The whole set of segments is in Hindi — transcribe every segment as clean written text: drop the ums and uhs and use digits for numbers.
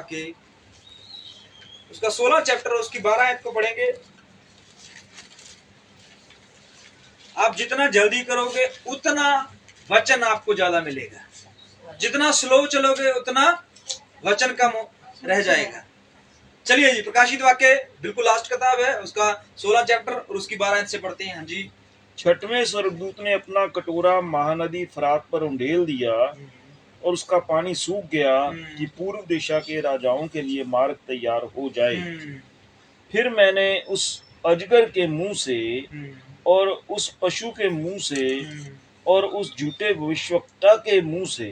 के उसका 16 चैप्टर उसकी 12 आयत को पढ़ेंगे। आप जितना जल्दी करोगे उतना वचन आपको ज्यादा मिलेगा, जितना स्लो चलोगे उतना वचन कम रह जाएगा। चलिए जी, प्रकाशित वाक्य बिल्कुल लास्ट किताब है, उसका 16 चैप्टर और उसकी 12 आयत से पढ़ते हैं। हाँ जी। छठवें स्वर्गदूत ने अपना कटोरा महानदी फरात पर उंडेल दिया और उसका पानी सूख गया कि पूर्व दिशा के राजाओं के लिए मार्ग तैयार हो जाए। फिर मैंने उस अजगर के मुंह से और उस पशु के मुंह से और उस झूठे भविष्यवक्ता के मुंह से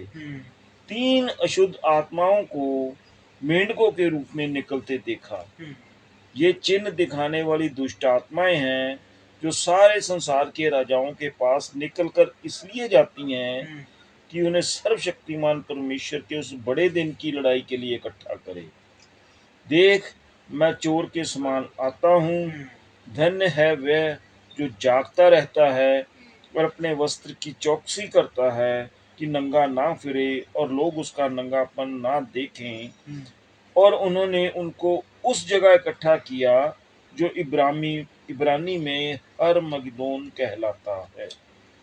3 अशुद्ध आत्माओं को मेंढकों के रूप में निकलते देखा। ये चिन्ह दिखाने वाली दुष्ट आत्माएं हैं जो सारे संसार के राजाओं के पास निकलकर इसलिए जाती हैं कि उन्हें सर्वशक्तिमान परमेश्वर के उस बड़े दिन की लड़ाई के लिए इकट्ठा करे। देख, मैं चोर के समान आता हूँ। धन्य है वह जो जागता रहता है और अपने वस्त्र की चौकसी करता है कि नंगा ना फिरे और लोग उसका नंगापन ना देखें। और उन्होंने उनको उस जगह इकट्ठा किया जो इब्रानी में अरमगदोन कहलाता है।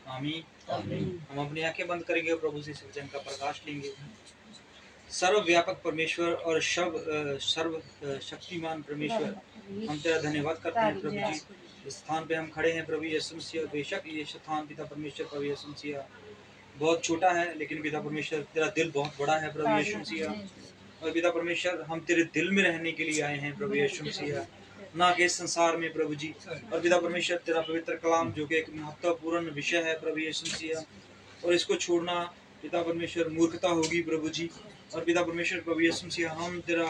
आमीन। हम अपनी आंखें बंद करेंगे, प्रभु से वचन का प्रकाश लेंगे। सर्वव्यापक परमेश्वर और सर्व शक्तिमान परमेश्वर, हम तेरा धन्यवाद करते हैं प्रभु जी। इस स्थान पे हम खड़े हैं प्रभु यीशु मसीह। बेशक ये स्थान पिता परमेश्वर प्रभु यीशु मसीह बहुत छोटा है, लेकिन पिता परमेश्वर तेरा दिल बहुत बड़ा है प्रभु यीशु मसीह। और पिता परमेश्वर हम तेरे दिल में रहने के लिए आए हैं प्रभु यीशु मसीह, ना कि इस संसार में प्रभु जी। और पिता परमेश्वर तेरा पवित्र कलाम जो कि एक महत्वपूर्ण विषय है प्रभु यीशु मसीह, और इसको छोड़ना पिता परमेश्वर मूर्खता होगी प्रभु जी। और पिता परमेश्वर प्रभु यीशु मसीह, हम तेरा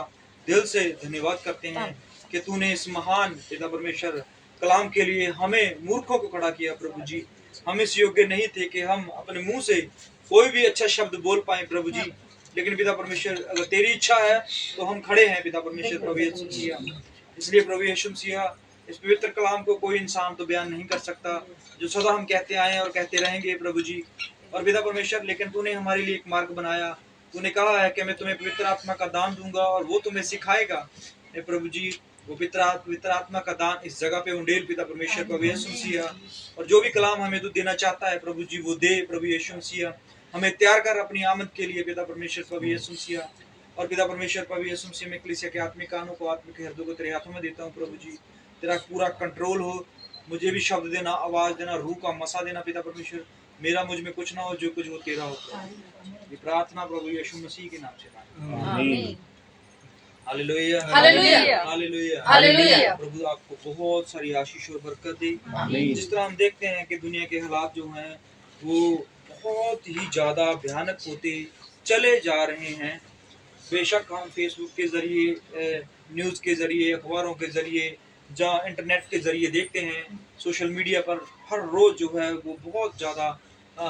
दिल से धन्यवाद करते हैं कि तूने इस महान पिता परमेश्वर कलाम के लिए हमें मूर्खों को खड़ा किया प्रभु जी। हम इस योग्य नहीं थे कि हम अपने मुंह से कोई भी अच्छा शब्द बोल पाए प्रभु जी, लेकिन पिता परमेश्वर अगर तेरी इच्छा है तो हम खड़े हैं पिता परमेश्वर प्रभु यीशु मसीह। इसलिए प्रभु यीशु मसीह, इस पवित्र कलाम को कोई इंसान तो बयान नहीं कर सकता जो सदा हम कहते आए और कहते रहेंगे प्रभु जी। और पिता परमेश्वर, लेकिन तूने हमारे लिए एक मार्ग बनाया। तूने कहा है कि मैं तुम्हें पवित्र आत्मा का दान दूंगा और वो तुम्हें सिखाएगा प्रभु जी। वो पवित्र आत्मा का दान इस जगह पे उंडेल पिता परमेश्वर प्रभु यीशु मसीह। और जो भी कलाम हमें तू देना चाहता है प्रभु जी वो दे प्रभु यीशु मसीह। हमें तैयार कर अपनी आमद के लिए पिता परमेश्वर प्रभु यीशु मसीह। और पिता परमेश्वर प्रभु यीशु मसीह, में कलीसिया के आत्मिक कानों को, आत्मिक हृदय को तेरे हाथों में देता हूँ प्रभु जी। तेरा पूरा कंट्रोल हो, मुझे भी शब्द देना, आवाज देना, रूह का मसा देना पिता परमेश्वर। मेरा मुझ में कुछ ना हो, जो कुछ हो तेरा हो। ये प्रार्थना प्रभु यीशु मसीह के नाम से। आमीन। Hallelujah, hallelujah, hallelujah, hallelujah. प्रभु आपको बहुत सारी आशीष और बरकत दे। आमीन। जिस तरह हम देखते हैं कि दुनिया के हालात जो हैं वो बहुत ही ज्यादा भयानक होते चले जा रहे हैं। बेशक हम फेसबुक के जरिए, न्यूज़ के जरिए, अखबारों के जरिए, जहाँ इंटरनेट के जरिए देखते हैं, सोशल मीडिया पर हर रोज जो है वो बहुत ज़्यादा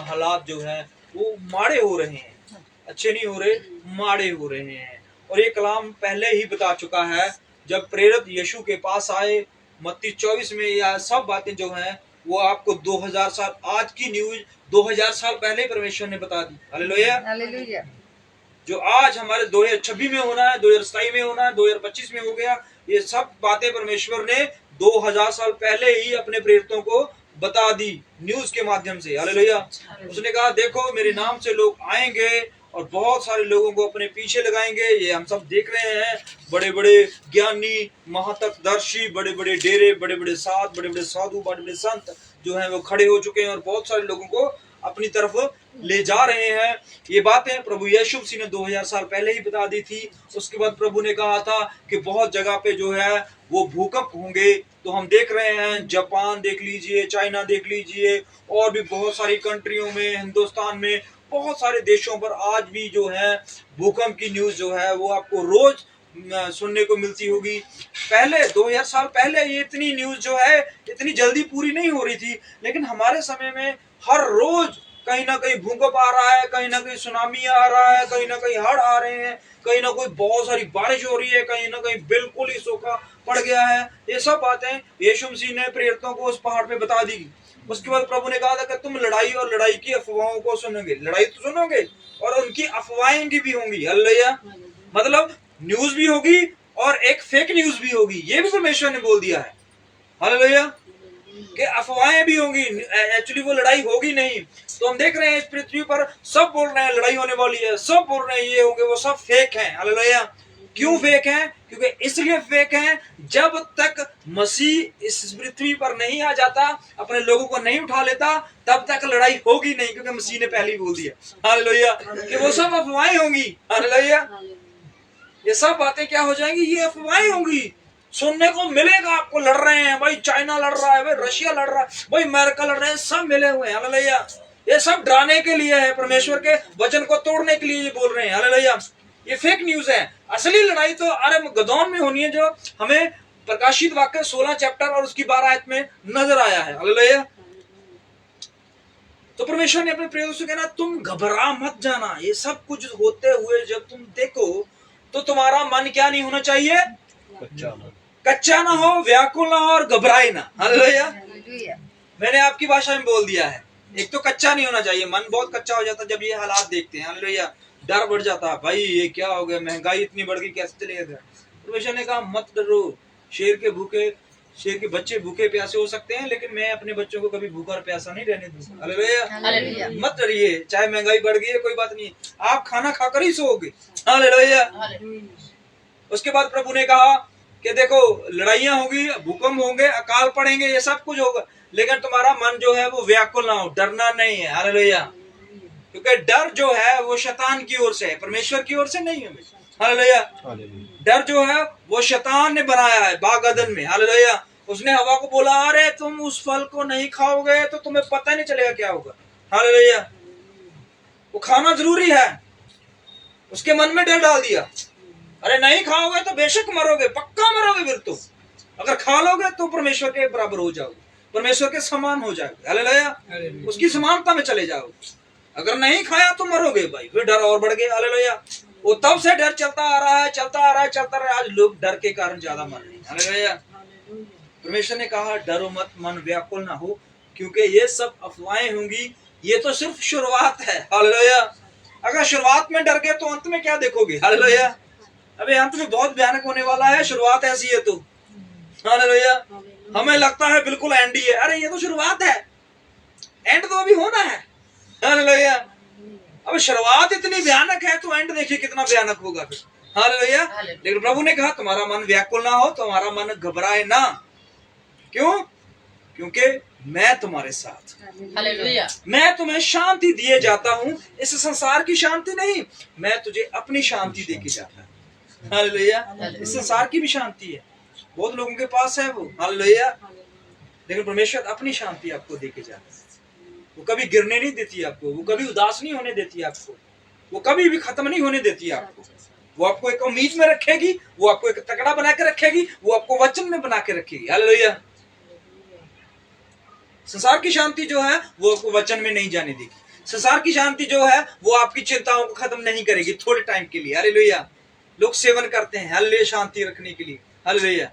हालात जो है वो माड़े हो रहे हैं। अच्छे नहीं हो रहे, माड़े हो रहे हैं। और ये कलाम पहले ही बता चुका है, जब प्रेरित यीशु के पास आए मत्ती 24 में, यह सब बातें जो हैं वो आपको 2000 साल, आज की न्यूज़ 2000 साल पहले परमेश्वर ने बता दी। Hallelujah, hallelujah. जो आज हमारे 2026 में होना है, 2027 में होना है, 2025 में हो गया, ये सब बातें परमेश्वर ने 2000 साल पहले ही अपने प्रेरितों को बता दी न्यूज के माध्यम से। हालेलुया। उसने कहा देखो मेरे नाम से लोग आएंगे और बहुत सारे लोगों को अपने पीछे लगाएंगे। ये हम सब देख रहे हैं, बड़े बड़े ज्ञानी, महातत्वदर्शी, बड़े बड़े डेरे, बड़े बड़े साध, बड़े बड़े साधु, बड़े बड़े संत जो हैं वो खड़े हो चुके हैं और बहुत सारे लोगों को अपनी तरफ ले जा रहे हैं। ये बातें प्रभु यीशु मसीह ने 2000 साल पहले ही बता दी थी। उसके बाद प्रभु ने कहा था कि बहुत जगह पे जो है वो भूकंप होंगे। तो हम देख रहे हैं, जापान देख लीजिए, चाइना देख लीजिए, और भी बहुत सारी कंट्रियों में, हिंदुस्तान में बहुत सारे देशों पर आज भी जो है भूकंप की न्यूज जो है वो आपको रोज सुनने को मिलती होगी। पहले 2000 साल पहले ये इतनी न्यूज जो है इतनी जल्दी पूरी नहीं हो रही थी, लेकिन हमारे समय में हर रोज कहीं ना कहीं भूकंप आ रहा है, कहीं ना कहीं सुनामी आ रहा है, कहीं ना कहीं हड़ आ रहे हैं, कहीं ना कोई बहुत सारी बारिश हो रही है, कहीं ना कहीं बिल्कुल ही सूखा पड़ गया है। ये सब बातें यीशु मसीह ने प्रेरितों को उस पहाड़ पे बता दी। उसके बाद प्रभु ने कहा था कि तुम लड़ाई और लड़ाई की अफवाहों को सुनोगे। लड़ाई तो सुनोगे और उनकी अफवाहें भी होंगी। हालेलुया। मतलब न्यूज भी होगी और एक फेक न्यूज भी होगी, ये भी परमेश्वर ने बोल दिया है। हालेलुया। कि अफवाहें भी होंगी, एक्चुअली वो लड़ाई होगी नहीं। तो हम देख रहे हैं इस पृथ्वी पर सब बोल रहे हैं लड़ाई होने वाली है, सब बोल रहे हैं ये होंगे, वो सब फेक हैं। हालेलुया। क्यों फेक हैं? क्योंकि इसलिए फेक हैं, जब तक मसीह इस पृथ्वी पर नहीं आ जाता, अपने लोगों को नहीं उठा लेता, तब तक लड़ाई होगी नहीं, क्योंकि मसीह ने पहले ही बोल दिया हालेलुया कि वो सब अफवाहें होंगी। हालेलुया। ये सब बातें क्या हो जाएंगी? ये अफवाहें होंगी। सुनने को मिलेगा आपको, लड़ रहे हैं भाई, चाइना लड़ रहा है भाई, रशिया लड़ रहा है भाई, अमेरिका लड़ रहे हैं, सब मिले हुए हैं। हालेलुया। ये सब डराने के लिए है, परमेश्वर के वचन को तोड़ने के लिए ये बोल रहे हैं। हालेलुया। ये फेक न्यूज है। असली लड़ाई तो अरमगदोन में होनी है, जो हमें प्रकाशित वाक्य 16 चैप्टर और उसकी 12 आयत में नजर आया है। हालेलुया। तो परमेश्वर ने अपने प्रिय से कहना, तुम घबरा मत जाना। ये सब कुछ होते हुए जब तुम देखो तो तुम्हारा मन क्या नहीं होना चाहिए? कच्चा ना हो, व्याकुल ना हो और घबराए ना। हालेलुया। मैंने आपकी भाषा में बोल दिया है। एक तो कच्चा नहीं होना चाहिए, मन बहुत कच्चा हो जाता जब ये हालात देखते हैं। हालेलुया। डर बढ़ जाता है, भाई ये क्या हो गया, महंगाई इतनी बढ़ गई, कैसे चलेगा? परमेश्वर ने कहा मत डरो, शेर के बच्चे भूखे प्यासे हो सकते हैं, लेकिन मैं अपने बच्चों को कभी भूखा और प्यासा नहीं रहने दूंगा। हालेलुया। मत डरिए, चाहे महंगाई बढ़ गई है कोई बात नहीं, आप खाना खाकर ही सोओगे। हालेलुया। उसके बाद प्रभु ने कहा कि देखो लड़ाइयां होगी, भूकंप होंगे, अकाल पड़ेंगे, ये सब कुछ होगा, लेकिन तुम्हारा मन जो है वो व्याकुल ना हो, डरना नहीं है। हालेलुया। क्योंकि डर जो है वो शैतान की ओर से है, परमेश्वर की ओर से नहीं है। हालेलुया। डर जो है वो शैतान ने बनाया है बाग अदन में। हालेलुया। उसने हवा को बोला, अरे तुम उस फल को नहीं खाओगे तो तुम्हें पता नहीं चलेगा क्या होगा। हालेलुया। वो खाना जरूरी है, उसके मन में डर डाल दिया, अरे नहीं खाओगे तो बेशक मरोगे, पक्का मरोगे, फिर तो अगर खा लोगे तो परमेश्वर के बराबर हो जाओगे, परमेश्वर के समान हो जाओगे। हालेलुया। उसकी समानता में चले जाओगे। अगर नहीं खाया तो मरोगे भाई, फिर डर और बढ़ गया। हालेलुया। वो तब से डर चलता आ रहा है, चलता आ रहा है, चलता रहा है। आज लोग डर के कारण ज्यादा मर रहे हैं। हालेलुया। परमेश्वर ने कहा डरो मत, मन व्याकुल ना हो, क्योंकि ये सब अफवाहें होंगी, ये तो सिर्फ शुरुआत है। हालेलुया। अगर शुरुआत में डर गए तो अंत में क्या देखोगे? हालेलुया। अबे अंत में बहुत भयानक होने वाला है, शुरुआत ऐसी है तो। हालेलुया। हमें लगता है बिल्कुल एंड ही है, अरे ये तो शुरुआत है, एंड तो अभी होना है। हालेलुया। अब शुरुआत इतनी भयानक है तो एंड देखिए कितना भयानक होगा फिर। हालेलुया। लेकिन प्रभु ने कहा तुम्हारा मन व्याकुल ना हो, तुम्हारा मन घबराए ना। क्यों? क्योंकि मैं तुम्हारे साथ। हालेलुया। मैं तुम्हें शांति दिए जाता हूँ, इस संसार की शांति नहीं, मैं तुझे अपनी शांति देके जाता हूँ। हालेलुया। इस संसार की भी शांति है, बहुत लोगों के पास है वो। हालेलुया। लेकिन परमेश्वर अपनी शांति आपको देके जाता है। वो कभी गिरने नहीं देती आपको, वो कभी उदास नहीं होने देती आपको, वो कभी भी खत्म नहीं होने देती आपको। वो आपको एक उम्मीद में रखेगी, वो आपको एक तगड़ा बना के रखेगी, वो आपको वचन में बना के रखेगी। हालेलुया। संसार की शांति जो है वो आपको वचन में नहीं जाने देगी। संसार की शांति जो है वो आपकी चिंताओं को खत्म नहीं करेगी थोड़े टाइम के लिए। हालेलुया। लोग सेवन करते हैं हालेलुया शांति रखने के लिए। हालेलुया।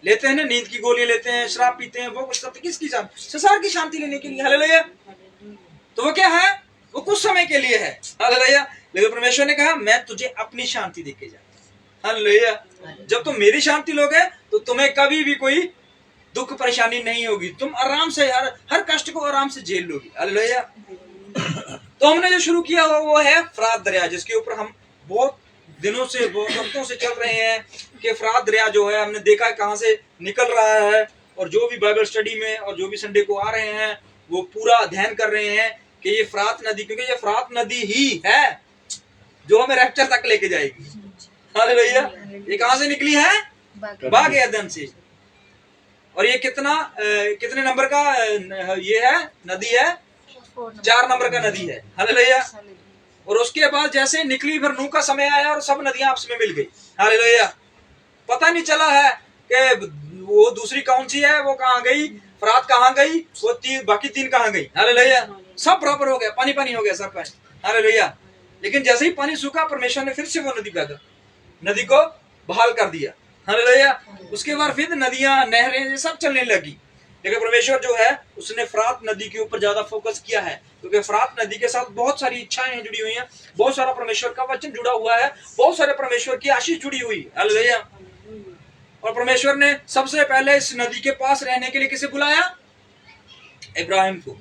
लेते हैं ना, नींद की गोलियां लेते हैं, शराब पीते हैं, वो कुछ करते, किसकी शांति? संसार की शांति लेने के लिए। हालेलुया। तो वो क्या है? वो कुछ समय के लिए है। हालेलुया। लेकिन परमेश्वर ने कहा मैं तुझे अपनी शांति देके जाता। हालेलुया। जब तुम मेरी शांति लोगे तो तुम्हें कभी भी कोई दुख परेशानी नहीं होगी, तुम आराम से हर कष्ट को आराम से झेल लोगी। हालेलुया। तो हमने जो शुरू किया वो है फरात दरिया, जिसके ऊपर हम बहुत दिनों से, बहुत वक्तों से चल रहे हैं कि फरात दरिया जो है हमने देखा है कहां से निकल रहा है, और जो भी बाइबल स्टडी में और जो भी संडे को आ रहे हैं वो पूरा अध्ययन कर रहे हैं कि ये फरात नदी, क्योंकि ये फरात नदी ही है जो हमें रैप्चर तक लेके जाएगी। हालेलुया। ये कहां से निकली है? बाग एदन से। और ये कितने नंबर का ये है नदी है? 4 नंबर का नदी है। हालेलुया। और उसके बाद जैसे निकली फिर नूह का समय आया और सब नदियां आपस में मिल गई। हालेलुया। पता नहीं चला है कि वो दूसरी कौन सी है, वो कहाँ गई, फरात कहाँ गई, वो बाकी 3 कहाँ गई। हालेलुया। सब बराबर हो गया, पानी पानी हो गया सब पानी। हालेलुया। लेकिन जैसे ही पानी सूखा परमेश्वर ने फिर से वो नदी को बहाल कर दिया। हालेलुया। उसके बाद फिर नदियां, नहरें सब चलने लगी। लेकिन परमेश्वर जो है उसने फरात नदी के ऊपर ज्यादा फोकस किया है, क्योंकि फरात नदी के साथ बहुत सारी इच्छाएं हैं जुड़ी हुई हैं, बहुत सारा परमेश्वर का वचन जुड़ा हुआ है, बहुत सारे परमेश्वर की आशीष जुड़ी हुई है। हालेलुया। और परमेश्वर ने सबसे पहले इस नदी के पास रहने के लिए किसे बुलाया? इब्राहिम को।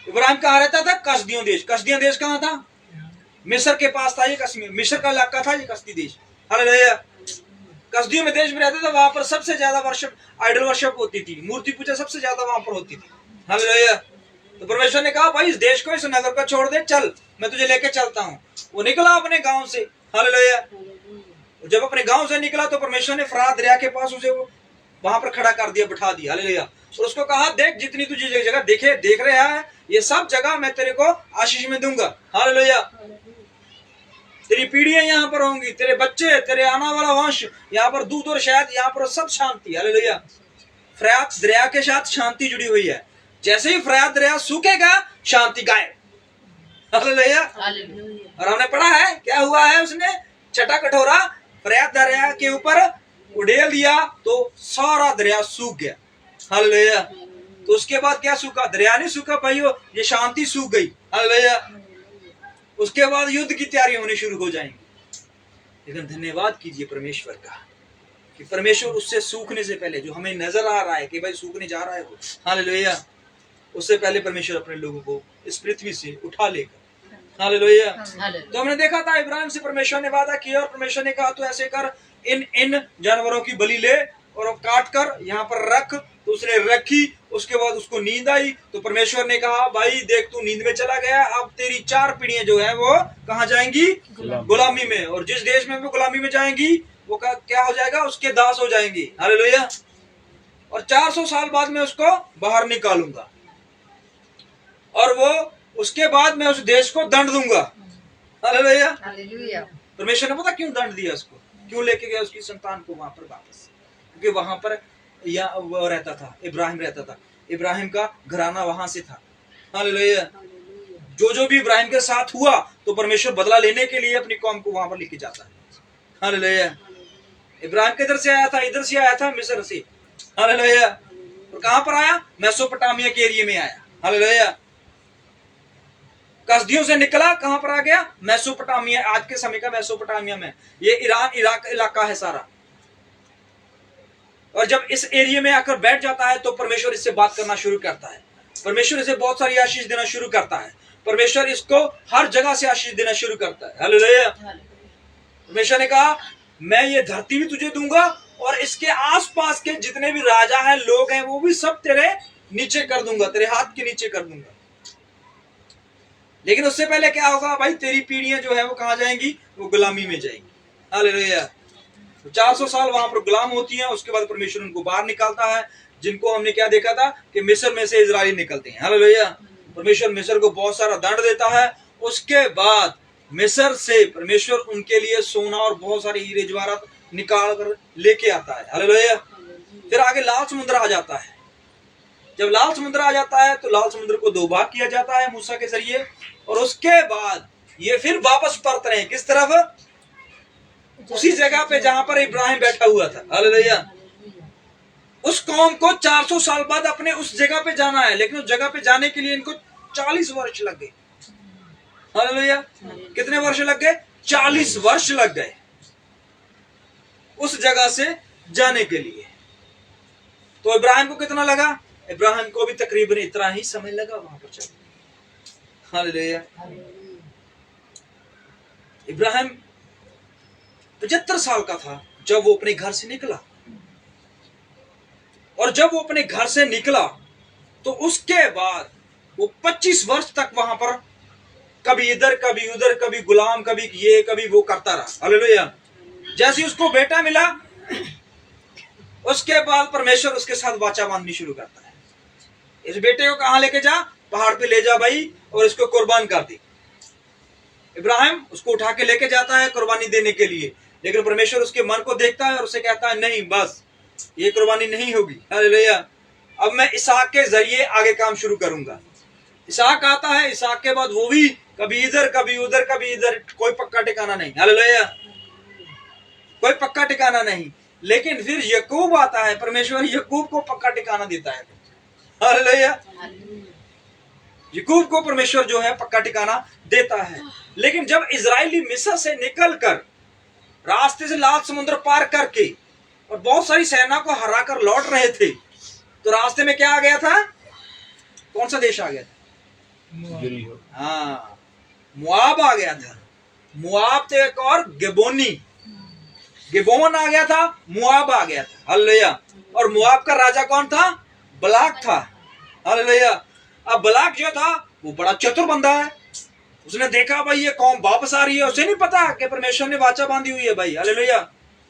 इब्राहिम कहाँ रहता था? कसदियों देश। कसदियों देश कहाँ था? मिस्र के पास था ये कश्मीर, मिस्र का इलाका था ये कसदी देश। हालेलुया। कसदियों में देश में रहते थे, वहां पर सबसे ज्यादा वर्शिप, आइडल वर्शिप होती थी, मूर्ति पूजा सबसे ज्यादा वहां पर होती थी। हालेलुया। तो परमेश्वर ने कहा भाई इस देश को, इस नगर को छोड़ दे, चल मैं तुझे लेके चलता हूँ। वो निकला अपने गांव से। हालेलुया। जब अपने गांव से निकला तो परमेश्वर ने फरात दरिया के पास उसे वहां पर खड़ा कर दिया, बिठा दिया। हालेलुया। और उसको कहा देख जितनी तुझे जगह देख रहा है ये सब जगह मैं तेरे को आशीष में दूंगा। हालेलुया। तेरी पीढ़ियां यहाँ पर होंगी, तेरे बच्चे, तेरे आने वाला वंश, यहाँ पर दूध और शहद, यहाँ पर सब शांति। हालेलुया। फरात दरिया के साथ शांति जुड़ी हुई है। जैसे ही फरात दरिया सूखेगा शांति गायब। हालेलुया। और हमने पढ़ा है क्या हुआ है, उसने छटा कठोरा फरात दरिया के ऊपर उड़ेल दिया तो सारा दरिया सूख गया। हालेलुया। तो उसके बाद क्या सूखा? दरिया नहीं सूखा भाइयों, ये शांति सूख गई। हालेलुया। उसके बाद युद्ध की तैयारी होनी शुरू हो जाएंगी। लेकिन धन्यवाद कीजिए परमेश्वर का कि परमेश्वर उससे सूखने से पहले, जो हमें नजर आ रहा है कि भाई सूखने जा रहा है वो, हालेलुया, उससे पहले परमेश्वर अपने लोगों को इस पृथ्वी से उठा लेगा। हालेलुया। तो हमने देखा था इब्राहिम से परमेश्वर ने वादा किया और परमेश्वर ने कहा तो ऐसे कर, इन जानवरों की बलि ले और काट कर यहाँ पर रख। तो उसने रखी। उसके बाद उसको नींद आई तो परमेश्वर ने कहा भाई देख तू नींद में चला गया, अब तेरी 4 पीढ़ियां जो है वो कहाँ जाएंगी? गुलामी में। और जिस देश में वो गुलामी में जाएंगी वो क्या हो जाएगा? उसके दास हो जाएंगी। हालेलुया। और 400 साल बाद मैं उसको बाहर निकालूंगा और वो उसके बाद मैं उस देश को दंड दूंगा। हालेलुया। परमेश्वर ने पता क्यों दंड दिया उसको, क्यों लेके गया उसकी संतान को वहां पर वापस? क्योंकि वहां पर वो रहता था, इब्राहिम रहता था, इब्राहिम का घराना वहां से था। हालेलुया। जो भी इब्राहिम के साथ हुआ तो परमेश्वर बदला लेने के लिए अपनी कौम को वहां पर लेके जाता है। हालेलुया। इब्राहिम किधर से आया था? इधर से आया था, मिस्र से। हालेलुया। और कहां पर आया? मेसोपोटामिया के एरिया में आया। हालेलुया। कसदियों से निकला, कहां पर आ गया? मेसोपोटामिया, आज के समय का मेसोपोटामिया में, ये ईरान इराक इलाका है सारा। और जब इस एरिया में आकर बैठ जाता है तो परमेश्वर इससे बात करना शुरू करता है, परमेश्वर इसे बहुत सारी आशीष देना शुरू करता है, परमेश्वर इसको हर जगह से आशीष देना शुरू करता है। हालेलुया। परमेश्वर ने कहा मैं ये धरती भी तुझे दूंगा और इसके आसपास के जितने भी राजा हैं, लोग हैं, वो भी सब तेरे नीचे कर दूंगा, तेरे हाथ के नीचे कर दूंगा। लेकिन उससे पहले क्या होगा भाई? तेरी पीढ़ियां जो है वो कहां जाएंगी? वो गुलामी में जाएंगी। हालेलुया। 400 साल वहां पर गुलाम होती हैं। उसके बाद परमेश्वर उनको बाहर निकालता है, जिनको हमने क्या देखा था कि मिस्र में से इजराइली निकलते हैं। हालेलुया। परमेश्वर मिस्र को बहुत सारा दंड देता है। उसके बाद मिस्र से परमेश्वर उनके लिए सोना और बहुत सारे हीरे जवाहरात निकाल कर लेके आता है। हालेलुया। फिर आगे लाल समुद्र आ जाता है। जब लाल समुद्र आ जाता है तो लाल समुद्र को 2 भाग किया जाता है मूसा के जरिए, और उसके बाद ये फिर वापस परत रहे हैं किस तरफ? उसी जगह पे जहां पर इब्राहिम बैठा हुआ था। हालेलुया। उस कौम को 400 साल बाद अपने उस जगह पे जाना है, लेकिन उस जगह पे जाने के लिए इनको 40 वर्ष लग गए। हालेलुया। कितने वर्ष लग गए? 40 वर्ष लग गए उस जगह से जाने के लिए। तो इब्राहिम को कितना लगा? इब्राहिम को भी तकरीबन इतना ही समय लगा वहां पर चलने। हालेलुया। इब्राहिम 75 साल का था जब वो अपने घर से निकला, और जब वो अपने घर से निकला तो उसके बाद वो 25 वर्ष तक वहां पर कभी इधर कभी उधर, कभी गुलाम, कभी ये कभी वो करता रहा। हालेलुया। जैसे उसको बेटा मिला उसके बाद परमेश्वर उसके साथ वाचा बांधनी शुरू करता है। इस बेटे को कहां लेके जा? पहाड़ पे ले जा भाई और इसको कुर्बान कर दे। इब्राहिम उसको उठा के लेके जाता है कुर्बानी देने के लिए, लेकिन परमेश्वर उसके मन को देखता है और उसे कहता है नहीं, बस ये कुर्बानी नहीं होगी। हालेलुया। अब मैं इसहाक के जरिए आगे काम शुरू करूंगा। इसहाक आता है, इसहाक के बाद वो भी कभी इधर कभी उधर कभी इधर, कोई पक्का ठिकाना नहीं। हालेलुया। कोई पक्का ठिकाना नहीं। लेकिन फिर यकूब आता है, परमेश्वर यकूब को पक्का ठिकाना देता है। हालेलुया। याकूब को परमेश्वर जो है पक्का ठिकाना देता है। लेकिन जब इजरायली मिस्र से निकलकर रास्ते से लाल समुद्र पार करके और बहुत सारी सेना को हराकर लौट रहे थे, तो रास्ते में क्या आ गया था? कौन सा देश आ गया था? हाँ, मुआब आ गया था। मुआब थे एक और गिबोन आ गया था, मुआब आ गया था। हालेलुया। और मुआब का राजा कौन था? बलाक था। हालेलुया। अब बलाक जो था वो बड़ा चतुर बंदा है। उसने देखा भाई ये कौम वापस आ रही है, उसे नहीं पता कि परमेश्वर ने वाचा बांधी हुई है भाई। हालेलुया।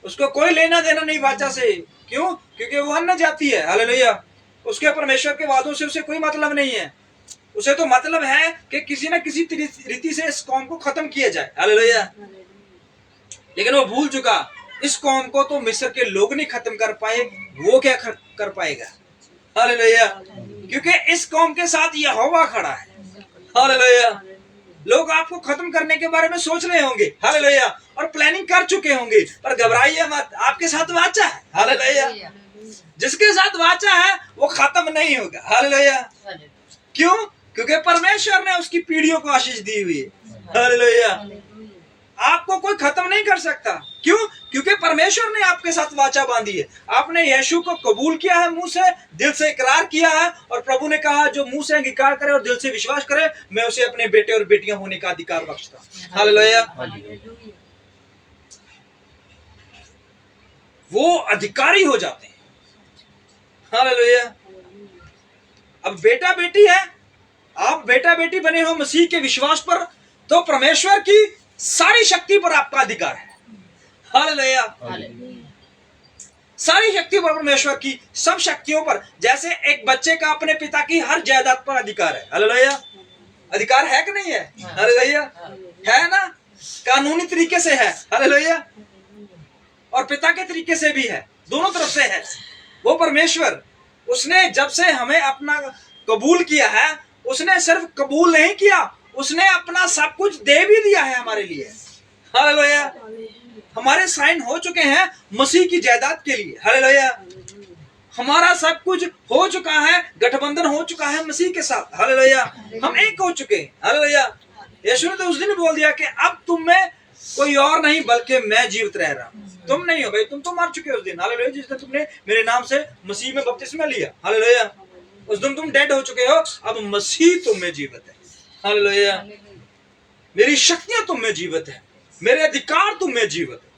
उसको कोई लेना देना नहीं वाचा से। क्यों? क्योंकि वो अन्य जाति है। हालेलुया। उसके परमेश्वर के वादों से उसे कोई मतलब नहीं है। उसे तो मतलब है कि किसी न किसी रीति से इस कौम को खत्म किया जाए। हालेलुया। लेकिन वो भूल चुका, इस कौम को तो मिस्र के लोग नहीं खत्म कर पाए, वो क्या कर पाएगा? हालेलुया। क्योंकि इस कौम के साथ यहोवा खड़ा है। हालेलुया। लोग आपको खत्म करने के बारे में सोच रहे होंगे। हालेलुया। और प्लानिंग कर चुके होंगे, पर घबराइए मत, आपके साथ वाचा है। हालेलुया। जिसके साथ वाचा है वो खत्म नहीं होगा। हालेलुया। क्यों? क्योंकि परमेश्वर ने उसकी पीढ़ियों को आशीष दी हुई है। हालेलुया। आपको कोई खत्म नहीं कर सकता। क्यों? क्योंकि परमेश्वर ने आपके साथ वाचा बांधी है। आपने यीशु को कबूल किया है, मुंह से, दिल से इकरार किया है, और प्रभु ने कहा जो मुंह से अंगीकार करे और दिल से विश्वास करे, मैं उसे अपने बेटे और बेटियां होने का अधिकार बख्शता हूं। हालेलुया। वो अधिकारी हो जाते हैं। हालेलुया। अब बेटा बेटी है, आप बेटा बेटी बने हो मसीह के विश्वास पर, तो परमेश्वर की सारी शक्ति पर आपका अधिकार है। हालेलुया। सारी शक्ति पर, परमेश्वर की सब शक्तियों पर। जैसे एक बच्चे का अपने पिता की हर जायदाद पर अधिकार है। हालेलुया। अधिकार है कि नहीं है? हालेलुया। है ना? कानूनी तरीके से है। हालेलुया। और पिता के तरीके से भी है, दोनों तरफ से है। वो परमेश्वर, उसने जब से हमें अपना कबूल किया है, उसने सिर्फ कबूल नहीं किया, उसने अपना सब कुछ दे भी दिया है हमारे लिए। हालेलुया। हमारे साइन हो चुके हैं मसीह की जायदाद के लिए। हालेलुया। हमारा सब कुछ हो चुका है, गठबंधन हो चुका है मसीह के साथ। हालेलुया। हम एक हो चुके हैं। हालेलुया। यीशु ने तो उस दिन बोल दिया कि अब तुम में कोई और नहीं बल्कि मैं जीवित रह रहा हूं। तुम नहीं हो भाई, तुम तो मर चुके हो उस दिन। हालेलुया। जिस दिन तुमने मेरे नाम से मसीह में बपतिस्मा लिया। हालेलुया। उस दिन तुम डेड हो चुके हो, अब मसीह तुम में जीवित है। हालेलुया। मेरी शक्तियां तुम में जीवित है, मेरे अधिकार तुम में जीवित है।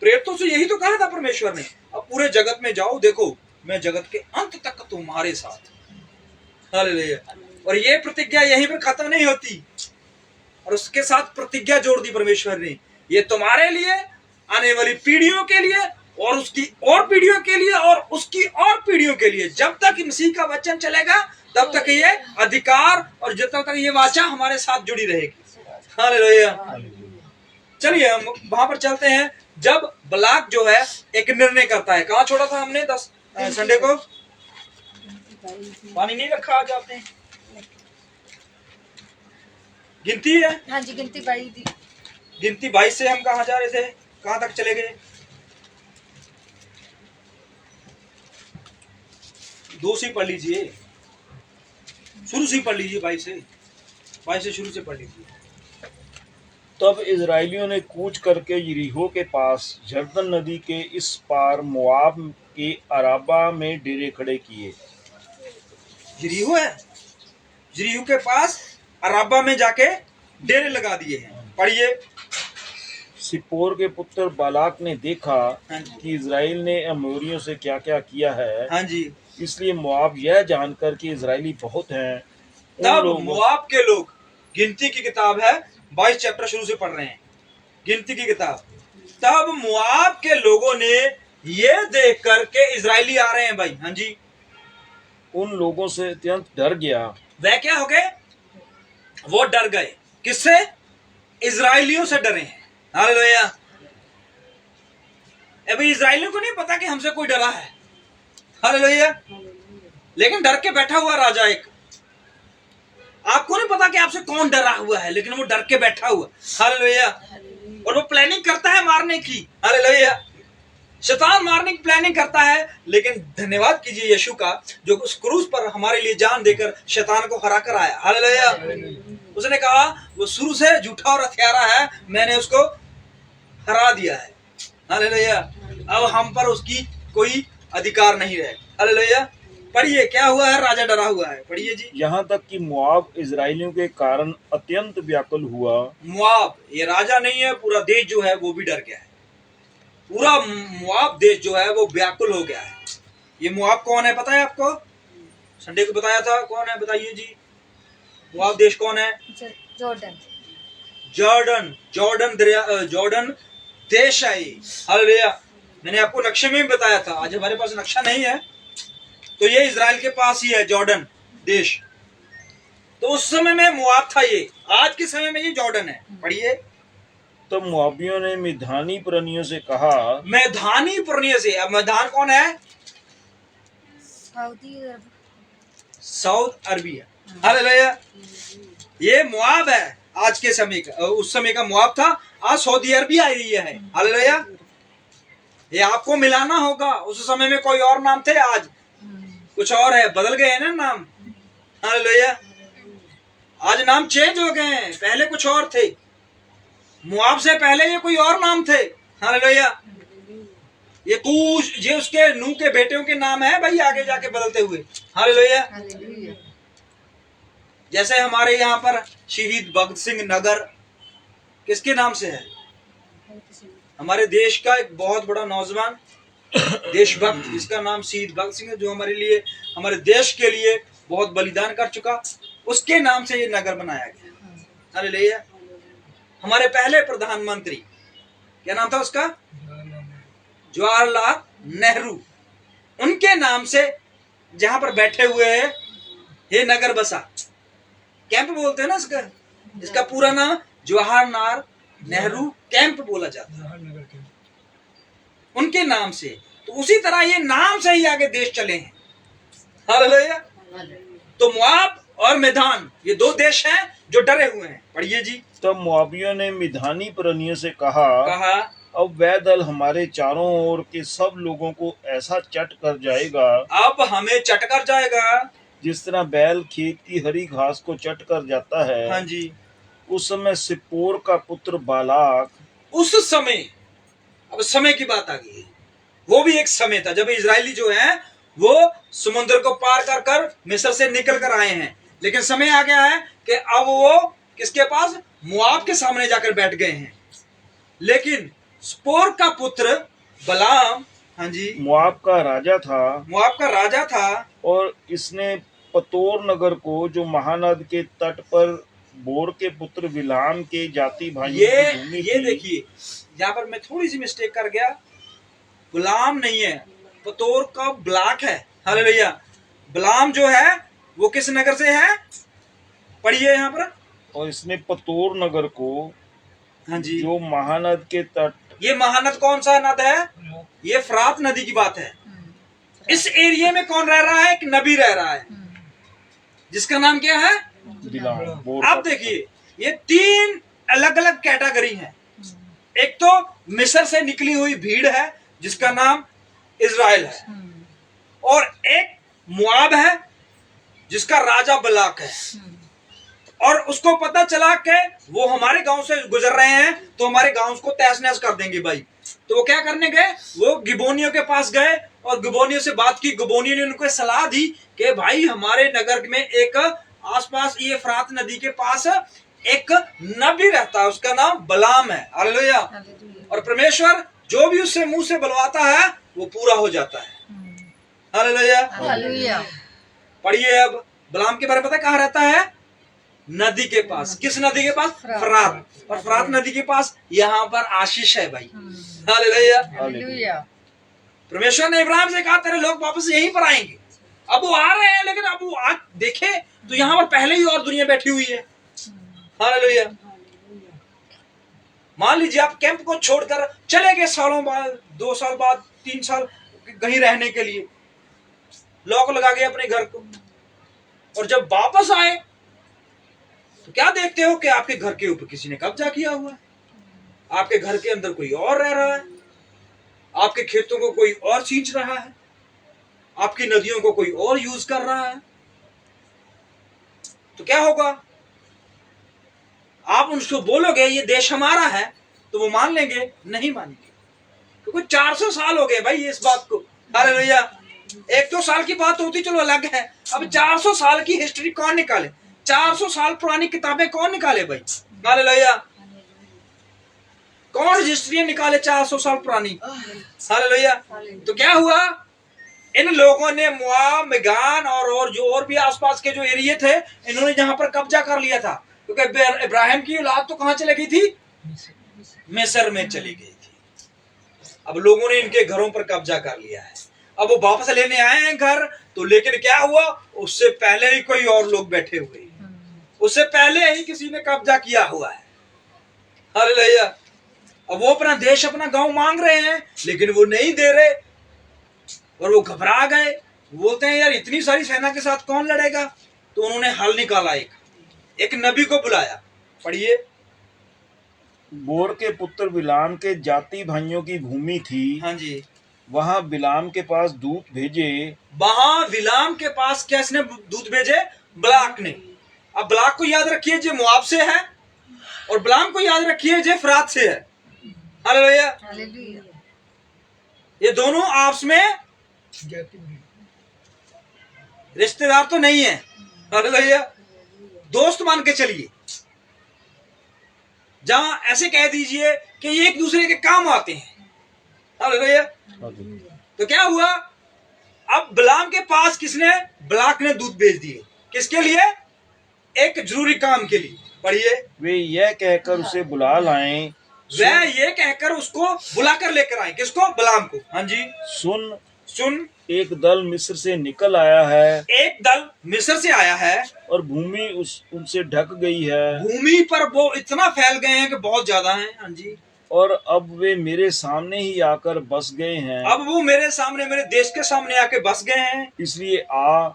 प्रेरितों से यही तो कहा था परमेश्वर ने, अब पूरे जगत में जाओ, देखो मैं जगत के अंत तक तुम्हारे साथ। हालेलुया। और ये प्रतिज्ञा यहीं पर खत्म नहीं होती, और उसके साथ प्रतिज्ञा जोड़ दी परमेश्वर ने, ये तुम्हारे लिए, आने वाली पीढ़ियों के लिए, और उसकी और पीढ़ियों के लिए, और उसकी और पीढ़ियों के लिए। जब तक मसीह का वचन चलेगा तब तक ये अधिकार और जब तक ये वाचा हमारे साथ जुड़ी रहेगी। हालेलुया। चलिए हम वहां पर चलते हैं, जब बलाक जो है एक निर्णय करता है। कहाँ छोड़ा था हमने? 10 संडे को पानी नहीं रखा आज आपने? गिनती है? हाँ जी, गिनती 22 थी। गिनती 22 से हम कहाँ जा रहे थे? कहाँ तक चले गए? 2 से पढ़ लीजिए, शुरू से पढ़ लीजिए। 22 से शुरू से पढ़ लीजिए। तब इजरायलियों ने कूच करके यरीहो के पास यरदन नदी के इस पार मोआब के अराबा में डेरे खड़े किए। यरीहो है, यरीहो के पास अराबा में जाके डेरे लगा दिए हैं। पढ़िए। सिप्पोर के पुत्र बालाक ने देखा हाँ जी। कि इजराइल ने अमोरियों से क्या क्या किया है, हाँ जी। इसलिए मोआब यह जानकर कि इजरायली बहुत हैं, उन तब लोगों मोआब के लोग, गिनती की किताब है, 22 चैप्टर शुरू से पढ़ रहे हैं, गिनती की किताब। तब मोआब के लोगों ने ये देख कर के इजरायली आ रहे हैं भाई, हाँ जी, उन लोगों से अत्यंत डर गया। वह क्या हो गए? वो डर गए। किससे? इजरायलियों से डरे हैं। हालेलुया। अभी इजरायलियों को नहीं पता कि हमसे कोई डरा है। हालेलुया। लेकिन डर के बैठा हुआ राजा एक, आपको नहीं पता कि आपसे कौन डरा हुआ है, लेकिन वो डर के बैठा हुआ। हालेलुया। और वो प्लानिंग करता है मारने की। हालेलुया। शैतान मारने की प्लानिंग करता है, लेकिन धन्यवाद कीजिए यीशु का, जो उस क्रूस पर हमारे लिए जान देकर शैतान को हरा कर आया। हालेलुया। उसने कहा वो शुरू से झूठा और हत्यारा है, मैंने उसको हरा दिया है। हालेलुया। अब हम पर उसकी कोई अधिकार नहीं रहे। हालेलुया। पढ़िए क्या हुआ है, राजा डरा हुआ है। पढ़िए जी। यहाँ तक कि मोआब इजरायलियों के कारण अत्यंत व्याकुल हुआ। मोआब ये राजा नहीं है, पूरा देश जो है वो भी डर गया है। पूरा मोआब देश जो है वो व्याकुल हो गया है। ये मोआब कौन है पता है आपको? संडे को बताया था, कौन है बताइए जी। मोआब देश कौन है? जॉर्डन। जॉर्डन। जॉर्डन दरिया, जॉर्डन देश है ये। हालेलुया। मैंने आपको नक्शे में भी बताया था, आज हमारे पास नक्शा नहीं है, तो ये इजराइल के पास ही है जॉर्डन देश। तो उस समय में मोआब था ये, आज के समय में ये जॉर्डन है। पढ़िए। तब मोआबियों ने मिधानी पुरनियों से कहा। मैदानी पुरनियों से। अब मैदान कौन है? South Arabia. हालेलुया। ये मोआब है आज के समय का, उस समय का मोआब था, आज सऊदी अरबिया एरिया है। हालेलुया। ये आपको मिलाना होगा, उस समय में कोई और नाम थे, आज कुछ और है, बदल गए हैं ना नाम। हालेलुया। आज नाम चेंज हो गए हैं, पहले कुछ और थे। मोआब से पहले ये कोई और नाम थे। हालेलुया। ये कूश, ये उसके नूह के बेटियों के नाम है भाई, आगे जाके बदलते हुए। हालेलुया। जैसे हमारे यहाँ पर शहीद भगत सिंह नगर किसके नाम से है? हमारे देश का एक बहुत बड़ा नौजवान देशभक्त, जिसका नाम शहीद भगत सिंह है, जो हमारे लिए, हमारे देश के लिए बहुत बलिदान कर चुका, उसके नाम से ये नगर बनाया गया। हालेलुया। हमारे पहले प्रधानमंत्री क्या नाम था उसका? जवाहरलाल नेहरू। उनके नाम से जहां पर बैठे हुए हैं ये नगर बसा। कैंप बोलते हैं ना इसका, इसका पूरा नाम जवाहरलाल नेहरू कैंप बोला जाता है, उनके नाम से। तो उसी तरह ये नाम से ही आगे देश चले हैं। हालेलुया। तो मोआब और मैदान ये दो देश हैं जो डरे हुए हैं। पढ़िए जी। तब मोआबियों ने मिधानी पुरनियों से कहा अब वह दल हमारे चारों ओर के सब लोगों को ऐसा चट कर जाएगा, अब हमें चट कर जाएगा, जिस तरह बैल खेत की हरी घास को चट कर जाता है। हाँ जी। उस समय सिप्पोर का पुत्र बालाक, उस समय, अब समय की बात आ गई है, वो भी एक समय था जब इजरायली जो है वो समुद्र को पार कर कर मिस्र से निकल कर आए हैं, लेकिन समय आ गया है कि अब वो किसके पास? मोआब के सामने जाकर बैठ गए हैं। लेकिन स्पोर का पुत्र बलाम, हाँ जी, मोआब का राजा था। मोआब का राजा था, और इसने पतोर नगर को, जो महानद के तट पर बोर के पुत्र बिलाम के जाति भाई, ये देखिए यहाँ पर मैं थोड़ी सी मिस्टेक कर गया, गुलाम नहीं है, पतोर का ब्लॉक है। हालेलुया। बिलाम जो है वो किस नगर से है? पढ़िए यहाँ पर। और इसने पतोर नगर को, हाँ जी, जो महानद के तट, ये महानद कौन सा नद है? ये फरात नदी की बात है। इस एरिया में कौन रह रहा है? एक नबी रह रहा है, जिसका नाम क्या है? बिलाम। आप देखिए ये तीन अलग अलग कैटेगरी हैं। एक तो मिस्र से निकली हुई भीड़ है जिसका नाम इजराइल है, और एक मोआब है जिसका राजा बलाक है, और उसको पता चला कि वो हमारे गांव से गुजर रहे हैं तो हमारे गांव को तहस नहस कर देंगे भाई। तो वो क्या करने गए? वो गिबोनियों के पास गए और गिबोनियों से बात की। गिबोनियों ने उनको सलाह दी कि भाई हमारे नगर में एक आसपास ये फरात नदी के पास एक नबी रहता है, उसका नाम बलाम है। हालेलुया। और परमेश्वर जो भी उससे मुंह से बुलवाता है वो पूरा हो जाता है। हालेलुया। पढ़िए अब बलाम के बारे में पता कहाँ रहता है? नदी के पास। किस नदी के पास? फरात। और फरात नदी के पास यहाँ पर आशीष है भाई। हालेलुया। परमेश्वर ने इब्राहिम से कहा तेरे लोग वापस यहीं पर आएंगे। अब वो आ रहे हैं, लेकिन अब वो आज देखे तो यहाँ पर पहले ही और दुनिया बैठी हुई है। हालेलुया। मान लीजिए आप कैंप को छोड़कर चले गए सालों बाद, 2 साल बाद, 3 साल कहीं रहने के लिए, लॉक लगा गए अपने घर को, और जब वापस आए तो क्या देखते हो कि आपके घर के ऊपर किसी ने कब्जा किया हुआ है, आपके घर के अंदर कोई और रह रहा है, आपके खेतों को कोई और सींच रहा है, आपकी नदियों को कोई और यूज कर रहा है, तो क्या होगा? आप उनको बोलोगे ये देश हमारा है तो वो मान लेंगे? नहीं मानेंगे, क्योंकि 400 साल हो गए भाई इस बात को। हालेलुया। 1-2 साल की बात होती चलो अलग है, अब 400 साल की हिस्ट्री कौन निकाले? 400 साल पुरानी किताबें कौन निकाले भाई? हालेलुया। कौन रजिस्ट्री निकाले 400 साल पुरानी? हालेलुया। तो क्या हुआ? इन लोगों ने मोआब, मिगान और जो और भी आसपास के जो एरिया थे, इन्होंने जहां पर कब्जा कर लिया था, क्योंकि इब्राहिम की औलाद तो कहां चली गई थी? मिस्र में चली गई थी। अब लोगों ने इनके घरों पर कब्जा कर लिया है। अब वो वापस लेने आए हैं घर, तो लेकिन क्या हुआ? उससे पहले ही कोई और लोग बैठे हुए, उससे पहले ही किसी ने कब्जा किया हुआ है। हालेलुया। अब वो अपना देश, अपना गांव मांग रहे हैं, लेकिन वो नहीं दे रहे और वो घबरा गए। बोलते हैं यार इतनी सारी सेना के साथ कौन लड़ेगा? तो उन्होंने हल निकाला, एक नबी को बुलाया। पढ़िए। बोर के पुत्र बिलाम के जाति भाइयों की भूमि थी, हाँ जी। वहां बिलाम के पास दूत भेजे। वहां बिलाम के पास किसने दूत भेजे? बलाक ने। अब बलाक को याद रखिए जो मोआब से है, और बिलाम को याद रखिए जो फरात से है। हालेलुया। ये दोनों आपस में रिश्तेदार तो नहीं है, हालेलुया, दोस्त मान के चलिए। जहां ऐसे कह दीजिए कि ये एक दूसरे के काम आते हैं। हालेलुया। तो क्या हुआ? अब बिलाम के पास किसने? बलाक ने दूत भेज दिए। किसके लिए? एक जरूरी काम के लिए। पढ़िए। वे यह कहकर उसे बुला लाएं। वह ये कहकर उसको बुलाकर लेकर आए। किसको? बिलाम को। हाँ जी। सुन, एक दल मिस्र से निकल आया है, एक दल मिस्र से आया है, और भूमि उनसे ढक गई है। भूमि पर वो इतना फैल गए हैं कि बहुत ज्यादा हैं। हाँ जी। और अब वे मेरे सामने ही आकर बस गए हैं। अब वो मेरे सामने, मेरे देश के सामने आके बस गए हैं। इसलिए आ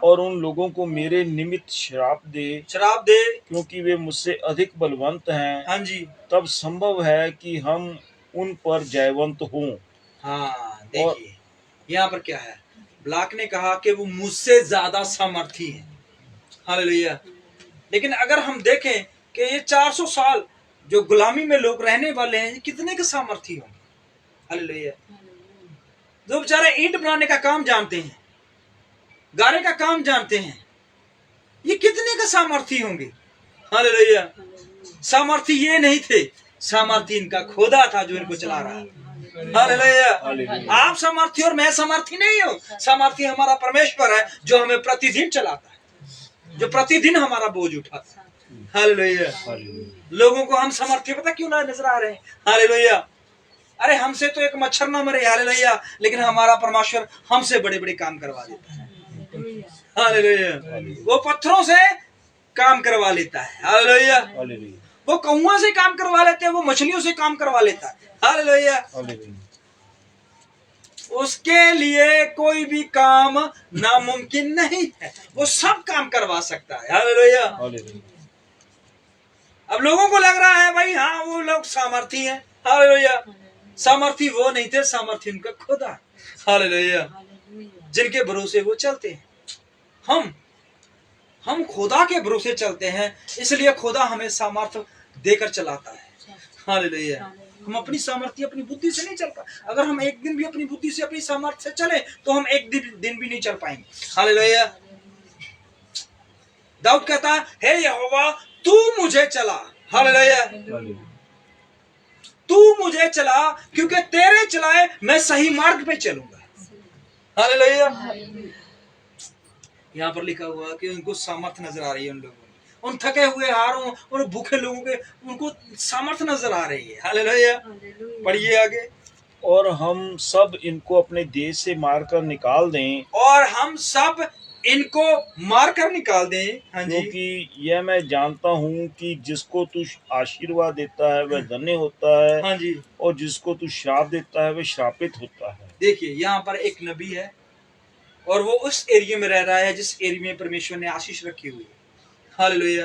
और उन लोगों को मेरे निमित्त श्राप दे, क्योंकि वे मुझसे अधिक बलवंत हैं। हाँ जी। तब संभव है कि हम उन पर जयवंत हों। हाँ, देखिए यहाँ पर क्या है? ब्लाक ने कहा कि वो मुझसे ज्यादा सामर्थी है। हालेलुया। लेकिन अगर हम देखें कि ये 400 साल जो गुलामी में लोग रहने वाले हैं, ये कितने के सामर्थी होंगे? हालेलुया। जो बेचारे ईंट बनाने का काम जानते हैं, गारे का काम जानते हैं, ये कितने का सामर्थी होंगे? हालेलुया। सामर्थी ये नहीं थे, सामर्थी इनका खुदा था जो इनको चला रहा है। हालेलुया। आप सामर्थी और मैं सामर्थी नहीं हूं। सामर्थी हमारा परमेश्वर है जो हमें प्रतिदिन चलाता है, जो प्रतिदिन हमारा बोझ उठाता है। हालेलुया। लोगों को हम सामर्थी पता क्यों ना नजर आ रहे हैं? हालेलुया। अरे हमसे तो एक मच्छर ना मरे, हालेलुया, लेकिन हमारा परमेश्वर हमसे बड़े बड़े काम करवा देता है। हालेलुया। वो पत्थरों से काम करवा लेता है। हालेलुया। वो कौआ से काम करवा लेते हैं, वो मछलियों से काम करवा लेता है। हालेलुया। उसके लिए कोई भी काम नामुमकिन नहीं है, वो सब काम करवा सकता है। हालेलुया। अब लोगों को लग रहा है भाई हाँ वो लोग सामर्थी हैं। हालेलुया। सामर्थी वो नहीं थे, सामर्थी उनका खुदा। हालेलुया। जिनके भरोसे वो चलते हैं। हम खुदा के भरोसे चलते हैं, इसलिए खुदा हमें सामर्थ्य देकर चलाता है। हालेलुया। हम अपनी सामर्थ्य, अपनी बुद्धि से नहीं चल पाए। अगर हम एक दिन भी अपनी बुद्धि से, अपनी सामर्थ्य से चले तो हम एक दिन भी नहीं चल पाएंगे। हालेलुया। दाऊद कहता है हे यहोवा तू मुझे चला। हालेलुया। तू मुझे चला, क्योंकि तेरे चलाए मैं सही मार्ग पे चलूंगा। हालेलुया। यहाँ पर लिखा हुआ कि उनको सामर्थ्य नजर आ रही है, उन लोगों को, उन थके हुए हारों और भूखे लोगों के, उनको सामर्थ्य नजर आ रही है। हालेलुया। पढ़िए आगे। और हम सब इनको अपने देश से मारकर निकाल दें, और हम सब इनको मारकर निकाल दें। हाँ जी। क्योंकि यह मैं जानता हूँ कि जिसको तू आशीर्वाद देता है वह धन्य होता है। हाँ जी। और जिसको तू श्राप देता है वह श्रापित होता है। देखिए यहाँ पर एक नबी है और वो उस एरिया में रह रहा है जिस एरिया में परमेश्वर ने आशीष रखी हुई है। हालेलुया।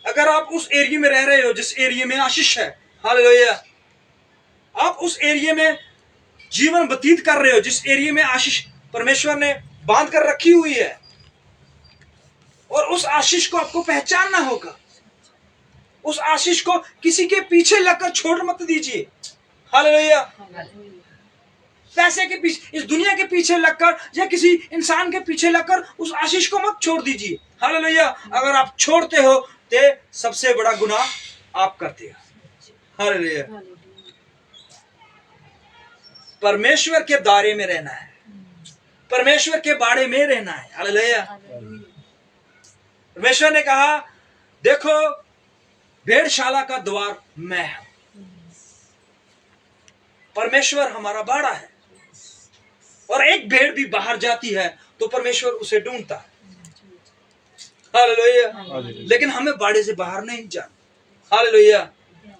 अगर आप उस एरिया में रह रहे हो जिस एरिया में आशीष है, हालेलुया, आप उस एरिया में जीवन व्यतीत कर रहे हो, जिस एरिया में आशीष परमेश्वर ने बांध कर रखी हुई है, और उस आशीष को आपको पहचानना होगा। उस आशीष को किसी के पीछे लगकर छोड़ मत दीजिए। हालेलुया। पैसे के पीछे, इस दुनिया के पीछे लगकर या किसी इंसान के पीछे लगकर उस आशीष को मत छोड़ दीजिए। हालेलुया। अगर आप छोड़ते हो तो सबसे बड़ा गुनाह आप करते हो। हालेलुया। परमेश्वर के दायरे में रहना है, परमेश्वर के बाड़े में रहना है। हालेलुया। परमेश्वर ने कहा, देखो भेड़शाला का द्वार मैं हूं। परमेश्वर हमारा बाड़ा है, और एक भेड़ भी बाहर जाती है तो परमेश्वर उसे ढूंढता है। हालेलुया। लेकिन हमें बाड़े से बाहर नहीं जाना। हालेलुया।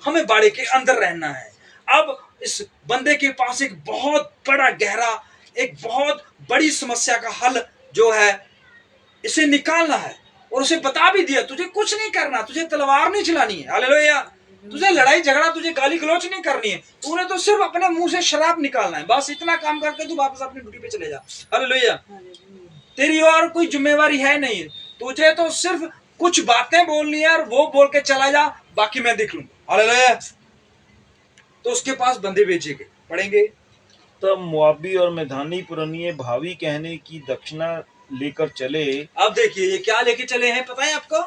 हमें बाड़े के अंदर रहना है। अब इस बंदे के पास एक बहुत बड़ा गहरा, एक बहुत बड़ी समस्या का हल जो है, इसे निकालना है। और उसे बता भी दिया, तुझे कुछ नहीं करना, तुझे तलवार नहीं चलानी है। हालेलुया। तुझे लड़ाई झगड़ा, तुझे गाली गलौच नहीं करनी है। तूने तो सिर्फ अपने मुंह से शराब निकालना है। बस इतना काम करके तू वापस अपनी ड्यूटी पे चले जा। हालेलुया। तेरी और कोई जिम्मेवारी है नहीं, तुझे तो सिर्फ कुछ बातें बोलनी है और वो बोल के चला जा, बाकी मैं देख लूंगा। हालेलुया। तो उसके पास बंदे भेजे गए, पढ़ेंगे। तब मुआबी और मैदानी पुरनिये भावी कहने की दक्षिणा लेकर चले। अब देखिए ये क्या लेके चले हैं, पता है आपको?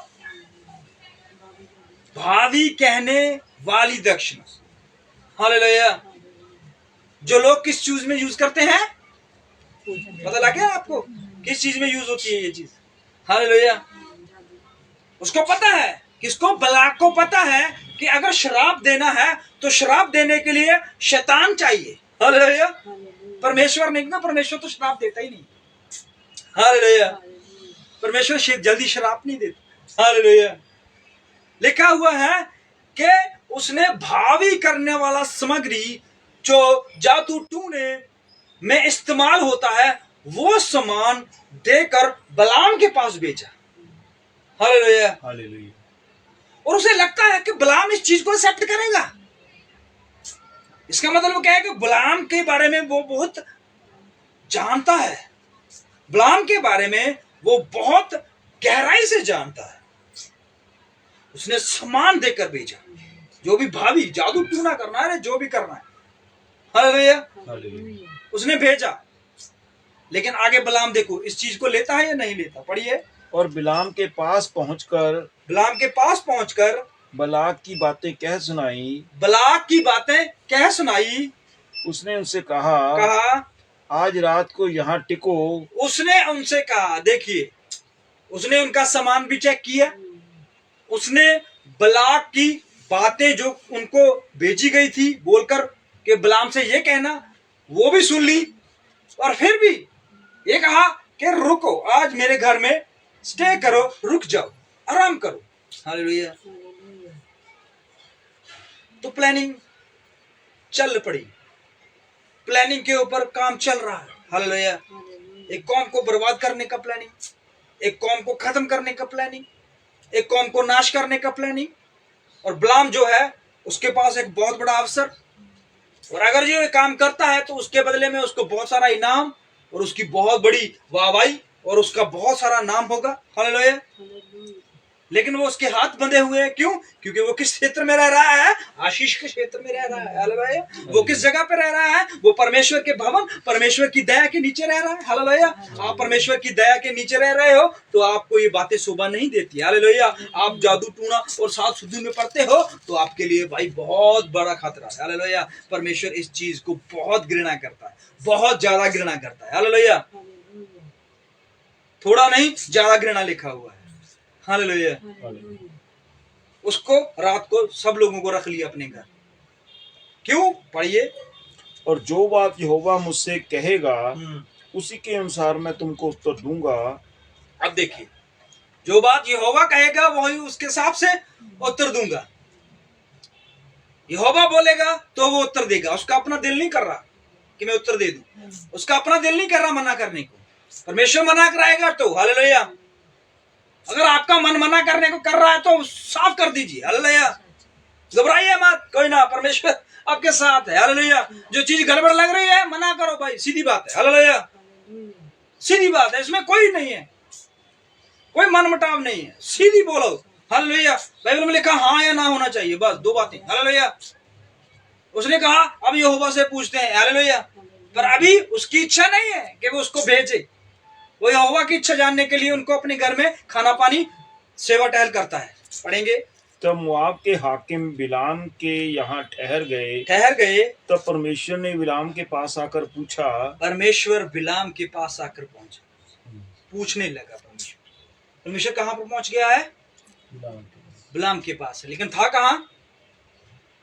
भावी कहने वाली दक्षिणा। हालेलुया। जो लोग किस चीज में यूज करते हैं, पता लग गया आपको किस चीज में यूज होती है ये चीज? हालेलुया। उसको पता है, किसको? बलाक को पता है कि अगर शराब देना है तो शराब देने के लिए शैतान चाहिए। हालेलुया। परमेश्वर नहीं ना, परमेश्वर तो शराब देता ही नहीं। हालेलुया। परमेश्वर जल्दी शराब नहीं देता। हालेलुया। लिखा हुआ है कि उसने भावी करने वाला सामग्री जो जादू टूने में इस्तेमाल होता है, वो सामान देकर बलाम के पास भेजा। हालेलुया। हालेलुया। और उसे लगता है कि बलाम इस चीज को एक्सेप्ट करेगा। इसका मतलब क्या है कि बलाम के बारे में वो बहुत जानता है, बलाम के बारे में वो बहुत गहराई से जानता है। उसने सामान देकर भेजा, जो भी भावी जादू टूना करना है, जो भी करना है। हालेलुया। उसने भेजा, लेकिन आगे बलाम देखो इस चीज को लेता है या नहीं लेता, पढ़िए। और बिलाम के पास पहुंचकर बलाक की बातें कह सुनाई। उसने उनसे कहा आज रात को यहाँ टिको। उसने उनसे कहा, देखिए उसने उनका सामान भी चेक किया, उसने बलाक की बातें जो उनको भेजी गई थी बोलकर कि बलाम से ये कहना, वो भी सुन ली, और फिर भी ये कहा कि रुको, आज मेरे घर में स्टे करो, रुक जाओ, आराम करो। हालेलुया। तो प्लानिंग चल पड़ी, प्लानिंग के ऊपर काम चल रहा है। हालेलुया। एक कौम को बर्बाद करने का प्लानिंग, एक कौम को खत्म करने का प्लानिंग, एक कौम को नाश करने का प्लानिंग। और बलाम जो है उसके पास एक बहुत बड़ा अवसर, और अगर ये काम करता है तो उसके बदले में उसको बहुत सारा इनाम और उसकी बहुत बड़ी वाहवाही और उसका बहुत सारा नाम होगा। हालेलुया। लेकिन वो उसके हाथ बंधे हुए हैं, क्यों? क्योंकि वो किस क्षेत्र में रह रहा है? आशीष के क्षेत्र में रह रहा है। हालेलुया। वो किस जगह पे रह रहा है? वो परमेश्वर के भवन, परमेश्वर की दया के नीचे रह रहा है। हालेलुया। आप परमेश्वर की दया के नीचे रह रहे हो तो आपको ये बातें शोभा नहीं देती। हालेलुया। आप जादू टूना और सात सुद्धि में पढ़ते हो तो आपके लिए भाई बहुत बड़ा खतरा है। हालेलुया। परमेश्वर इस चीज को बहुत घृणा करता है, बहुत ज्यादा घृणा करता है। हालेलुया। थोड़ा नहीं, ज्यादा घृणा लिखा हुआ है। हालेलुया। उसको रात को सब लोगों को रख लिया अपने घर। क्यों? पढ़िए। और जो बात यहोवा मुझसे कहेगा उसी के अनुसार मैं तुमको उत्तर दूंगा। अब देखिए, जो बात यहोवा कहेगा वही उसके हिसाब से उत्तर दूंगा। यहोवा बोलेगा तो वो उत्तर देगा। उसका अपना दिल नहीं कर रहा कि मैं उत्तर दे दूं, उसका अपना दिल नहीं कर रहा मना करने को। परमेश्वर मना कराएगा तो हालेलुया। अगर आपका मन मना करने को कर रहा है तो साफ कर दीजिए। हालेलुया। घबराइए मत, कोई ना, परमेश्वर आपके साथ है। हालेलुया। जो चीज गड़बड़ लग रही है मना करो भाई, सीधी बात है। हालेलुया, सीधी बात है, इसमें कोई नहीं है, कोई मनमुटाव नहीं है, सीधी बोलो। हालेलुया। बाइबल में लिखा हाँ या ना होना चाहिए, बस दो बातें। हालेलुया। उसने कहा अब यहोवा से पूछते हैं। हालेलुया। पर अभी उसकी इच्छा नहीं है कि वो उसको भेजे, वो यहोवा की इच्छा जानने के लिए उनको अपने घर में खाना पानी सेवा टहल करता है। पढ़ेंगे। तब मोआब के हाकिम बिलाम के यहाँ ठहर गए। तब परमेश्वर ने बिलाम के पास आकर पूछा। परमेश्वर बिलाम के पास आकर पहुंचा, पूछने लगा। परमेश्वर कहाँ पर पहुंच गया है? बिलाम के पास, लेकिन था कहाँ?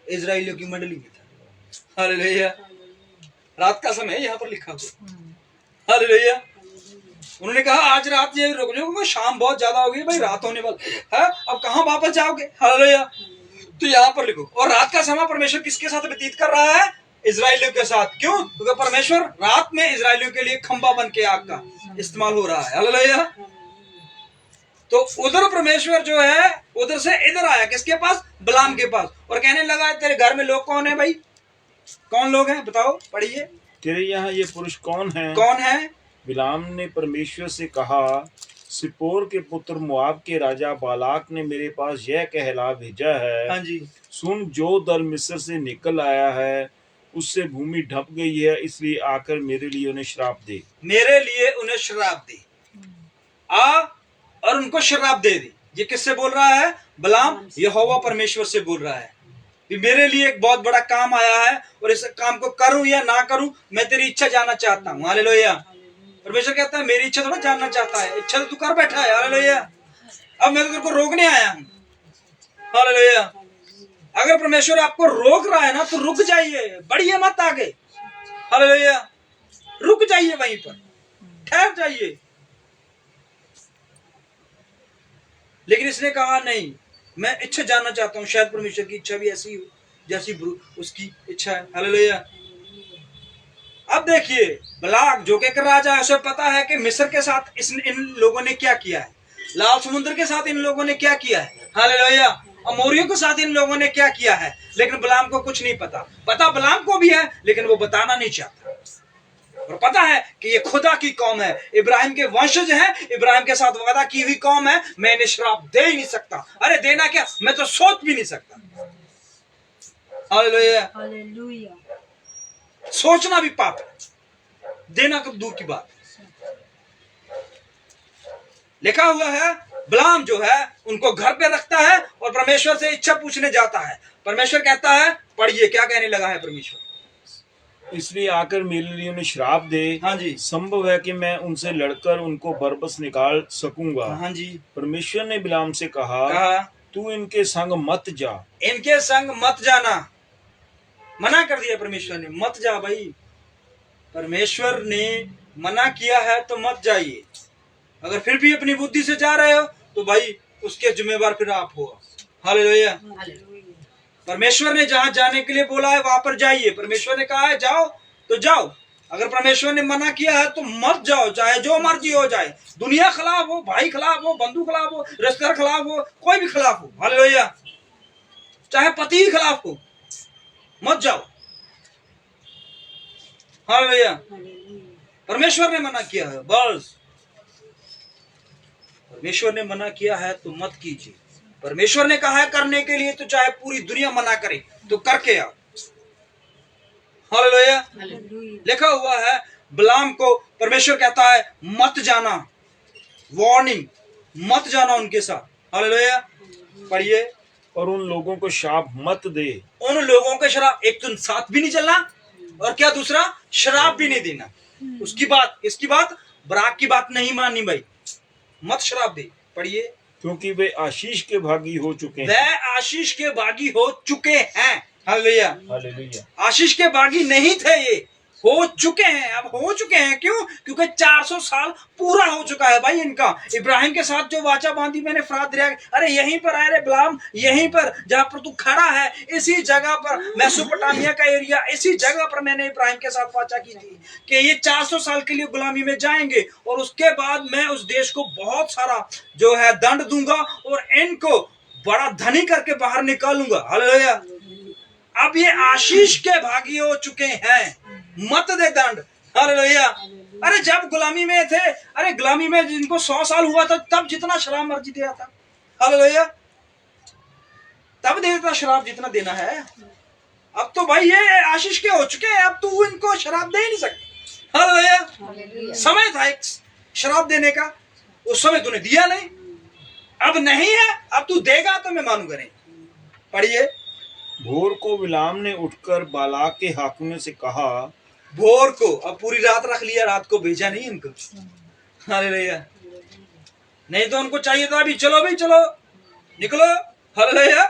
इजराइलियों की मंडली में था। हालेलुया। रात का समय यहाँ पर लिखा हुआ। हालेलुया। उन्होंने कहा आज रात ये रुक जाओ, शाम बहुत ज्यादा हो गई भाई, रात होने वाली है, अब कहाँ वापस जाओगे? हालेलुया। तो यहाँ पर लिखो, और रात का समय परमेश्वर किसके साथ व्यतीत कर रहा है? इजराइलियों के साथ। क्यों? क्योंकि परमेश्वर रात में इजराइलियों के लिए खंबा बन के आग का इस्तेमाल हो रहा है। हालेलुया। तो उधर परमेश्वर जो है उधर से इधर आया, किसके पास? बिलाम के पास, और कहने लगा तेरे घर में लोग कौन है भाई? कौन लोग हैं बताओ, पढ़िए। तेरे यहाँ ये पुरुष कौन है? कौन है? बिलाम ने परमेश्वर से कहा, सिप्पोर के पुत्र मोआब के राजा बालाक ने मेरे पास यह कहला भेजा है। हाँ जी। सुन, जो दल मिस्र से निकल आया है उससे भूमि ढप गई है, इसलिए आकर मेरे लिए उन्हें श्राप दे। मेरे लिए उन्हें श्राप दे। आ और उनको श्राप दे दे। ये किससे बोल रहा है? बिलाम यहोवा परमेश्वर से बोल रहा है कि मेरे लिए एक बहुत बड़ा काम आया है, और इस काम को करूं या ना करूं मैं तेरी इच्छा जानना चाहता हूं। हालेलुया। परमेश्वर कहता है मेरी इच्छा थोड़ा जानना चाहता है, इच्छा तो तू कर बैठा है। हालेलुया। अब मैं तो तेरे को रोकने आया हूं। हालेलुया। अगर परमेश्वर आपको रोक रहा है ना तो रुक जाइए, बढ़िए मत आगे। हालेलुया। रुक जाइए, वहीं पर ठहर जाइए। लेकिन इसने कहा नहीं, मैं इच्छा जानना चाहता हूं, शायद परमेश्वर की इच्छा भी ऐसी हो जैसी उसकी इच्छा है। हालेलुया। अब देखिए, बलाक जो के राजा है, उसे पता है कि मिस्र के साथ इन लोगों ने क्या किया है, लाल समुद्र के साथ इन लोगों ने क्या किया है। हालेलुया। अमोरियों के साथ इन लोगों ने क्या किया है, लेकिन बिलाम को कुछ नहीं पता। पता बिलाम को भी है, लेकिन वो बताना नहीं चाहता। और पता है कि ये खुदा की कौम है, इब्राहिम के वंशज हैं, इब्राहिम के साथ वादा की हुई कौम है, मैं इन्हें श्राप दे ही नहीं सकता। अरे देना क्या, मैं तो सोच भी नहीं सकता। हालेलुया। सोचना भी पाप है, देना कब दूर की बात। लिखा हुआ है बिलाम जो है उनको घर पे रखता है और परमेश्वर से इच्छा पूछने जाता है। परमेश्वर कहता है, पढ़िए क्या कहने लगा है परमेश्वर, इसलिए आकर मेरे लिए उन्हें श्राप दे। हाँ जी। संभव है कि मैं उनसे लड़कर उनको बरबस निकाल सकूंगा। हाँ जी। परमेश्वर ने बिलाम से कहा तू इनके संग मत जा। इनके संग मत जाना, मना कर दिया परमेश्वर ने, मत जा भाई। परमेश्वर ने मना किया है तो मत जाइए। अगर फिर भी अपनी बुद्धि से जा रहे हो तो भाई उसके जिम्मेवार फिर आप हो। हालेलुया। परमेश्वर ने जहां जाने के लिए बोला है वहां पर जाइए। परमेश्वर ने कहा है जाओ तो जाओ। अगर परमेश्वर ने मना किया है तो मत जाओ, चाहे जो मर्जी हो जाए, दुनिया खिलाफ हो, भाई खिलाफ हो, बंधु खिलाफ हो, रिश्तेदार खिलाफ हो, कोई भी खिलाफ हो। हालेलुया। चाहे पति ही खिलाफ हो, मत जाओ। हालेलुया। परमेश्वर ने मना किया है, बस परमेश्वर ने मना किया है तो मत कीजिए। परमेश्वर ने कहा है करने के लिए, तो चाहे पूरी दुनिया मना करे तो करके आओ। हालेलुया। लिखा हुआ है बिलाम को परमेश्वर कहता है मत जाना, वार्निंग, मत जाना उनके साथ। हालेलुया। पढ़िए। और उन लोगों को श्राप मत दे। उन लोगों के श्राप, एक तो साथ भी नहीं चलना और क्या दूसरा श्राप भी नहीं देना। उसकी बात, इसकी बात, बराक की बात नहीं माननी भाई, मत श्राप दे। पढ़िए। क्योंकि वे आशीष के भागी हो चुके हैं। वे आशीष के भागी हो चुके हैं। हालेलुया। हालेलुया। आशीष के भागी नहीं थे, ये हो चुके हैं। अब हो चुके हैं क्यों? क्योंकि 400 साल पूरा हो चुका है भाई इनका। इब्राहिम के साथ जो वाचा बांधी मैंने फरात दरिया, अरे यहीं पर आए रे बिलाम, यहीं पर जहां पर तू खड़ा है, इसी जगह पर, मेसोपोटामिया का एरिया, इसी जगह पर मैंने इब्राहिम के साथ वाचा की थी कि ये 400 साल के लिए गुलामी में जाएंगे और उसके बाद मैं उस देश को बहुत सारा जो है दंड दूंगा और इनको बड़ा धनी करके बाहर निकालूंगा। हालेलुया। अब ये आशीष के भागी हो चुके हैं, मत दे दंड। हालेलुया। अरे जब गुलामी में थे, अरे गुलामी में जिनको 100 साल हुआ था, तब जितना शराब मर्जी दिया था, हालेलुया, तब दे देता शराब जितना देना है। अब तो भाई ये आशीष के हो चुके हैं, अब तू इनको शराब दे ही नहीं सकती। हालेलुया। समय था एक शराब देने का, उस समय तूने दिया नहीं, अब नहीं है, अब तू देगा तो मैं मानूंगा नहीं। पढ़िए। भोर को बिलाम ने उठकर बालाक के हाकिमों से कहा। भोर को, अब पूरी रात रख लिया, रात को भेजा नहीं इनको। हालेलुया। नहीं तो उनको चाहिए था अभी चलो भाई चलो निकलो, हालेलुया,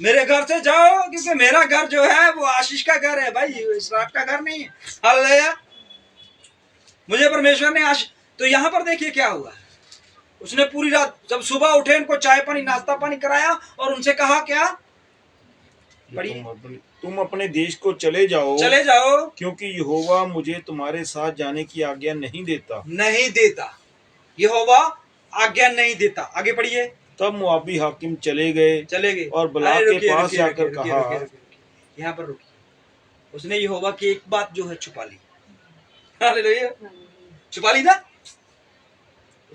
मेरे घर से जाओ, क्योंकि मेरा घर जो है वो आशीष का घर है भाई, श्राप का घर नहीं है। हालेलुया। मुझे परमेश्वर ने आशीष। तो यहाँ पर देखिए क्या हुआ, उसने पूरी रात, जब सुबह उठे इनको चाय पानी नाश्ता पानी कराया और उनसे कहा क्या, तुम अपने देश को चले जाओ, क्योंकि यहोवा मुझे तुम्हारे साथ जाने की आज्ञा नहीं देता। यहोवा आज्ञा नहीं देता। आगे पढ़िए। तब मोआबी हाकिम चले गए और बालाक के पास जाकर कहा। यहाँ पर रुकिए, उसने यहोवा की एक बात जो है छुपा ली। हालेलुया। छुपा ली था।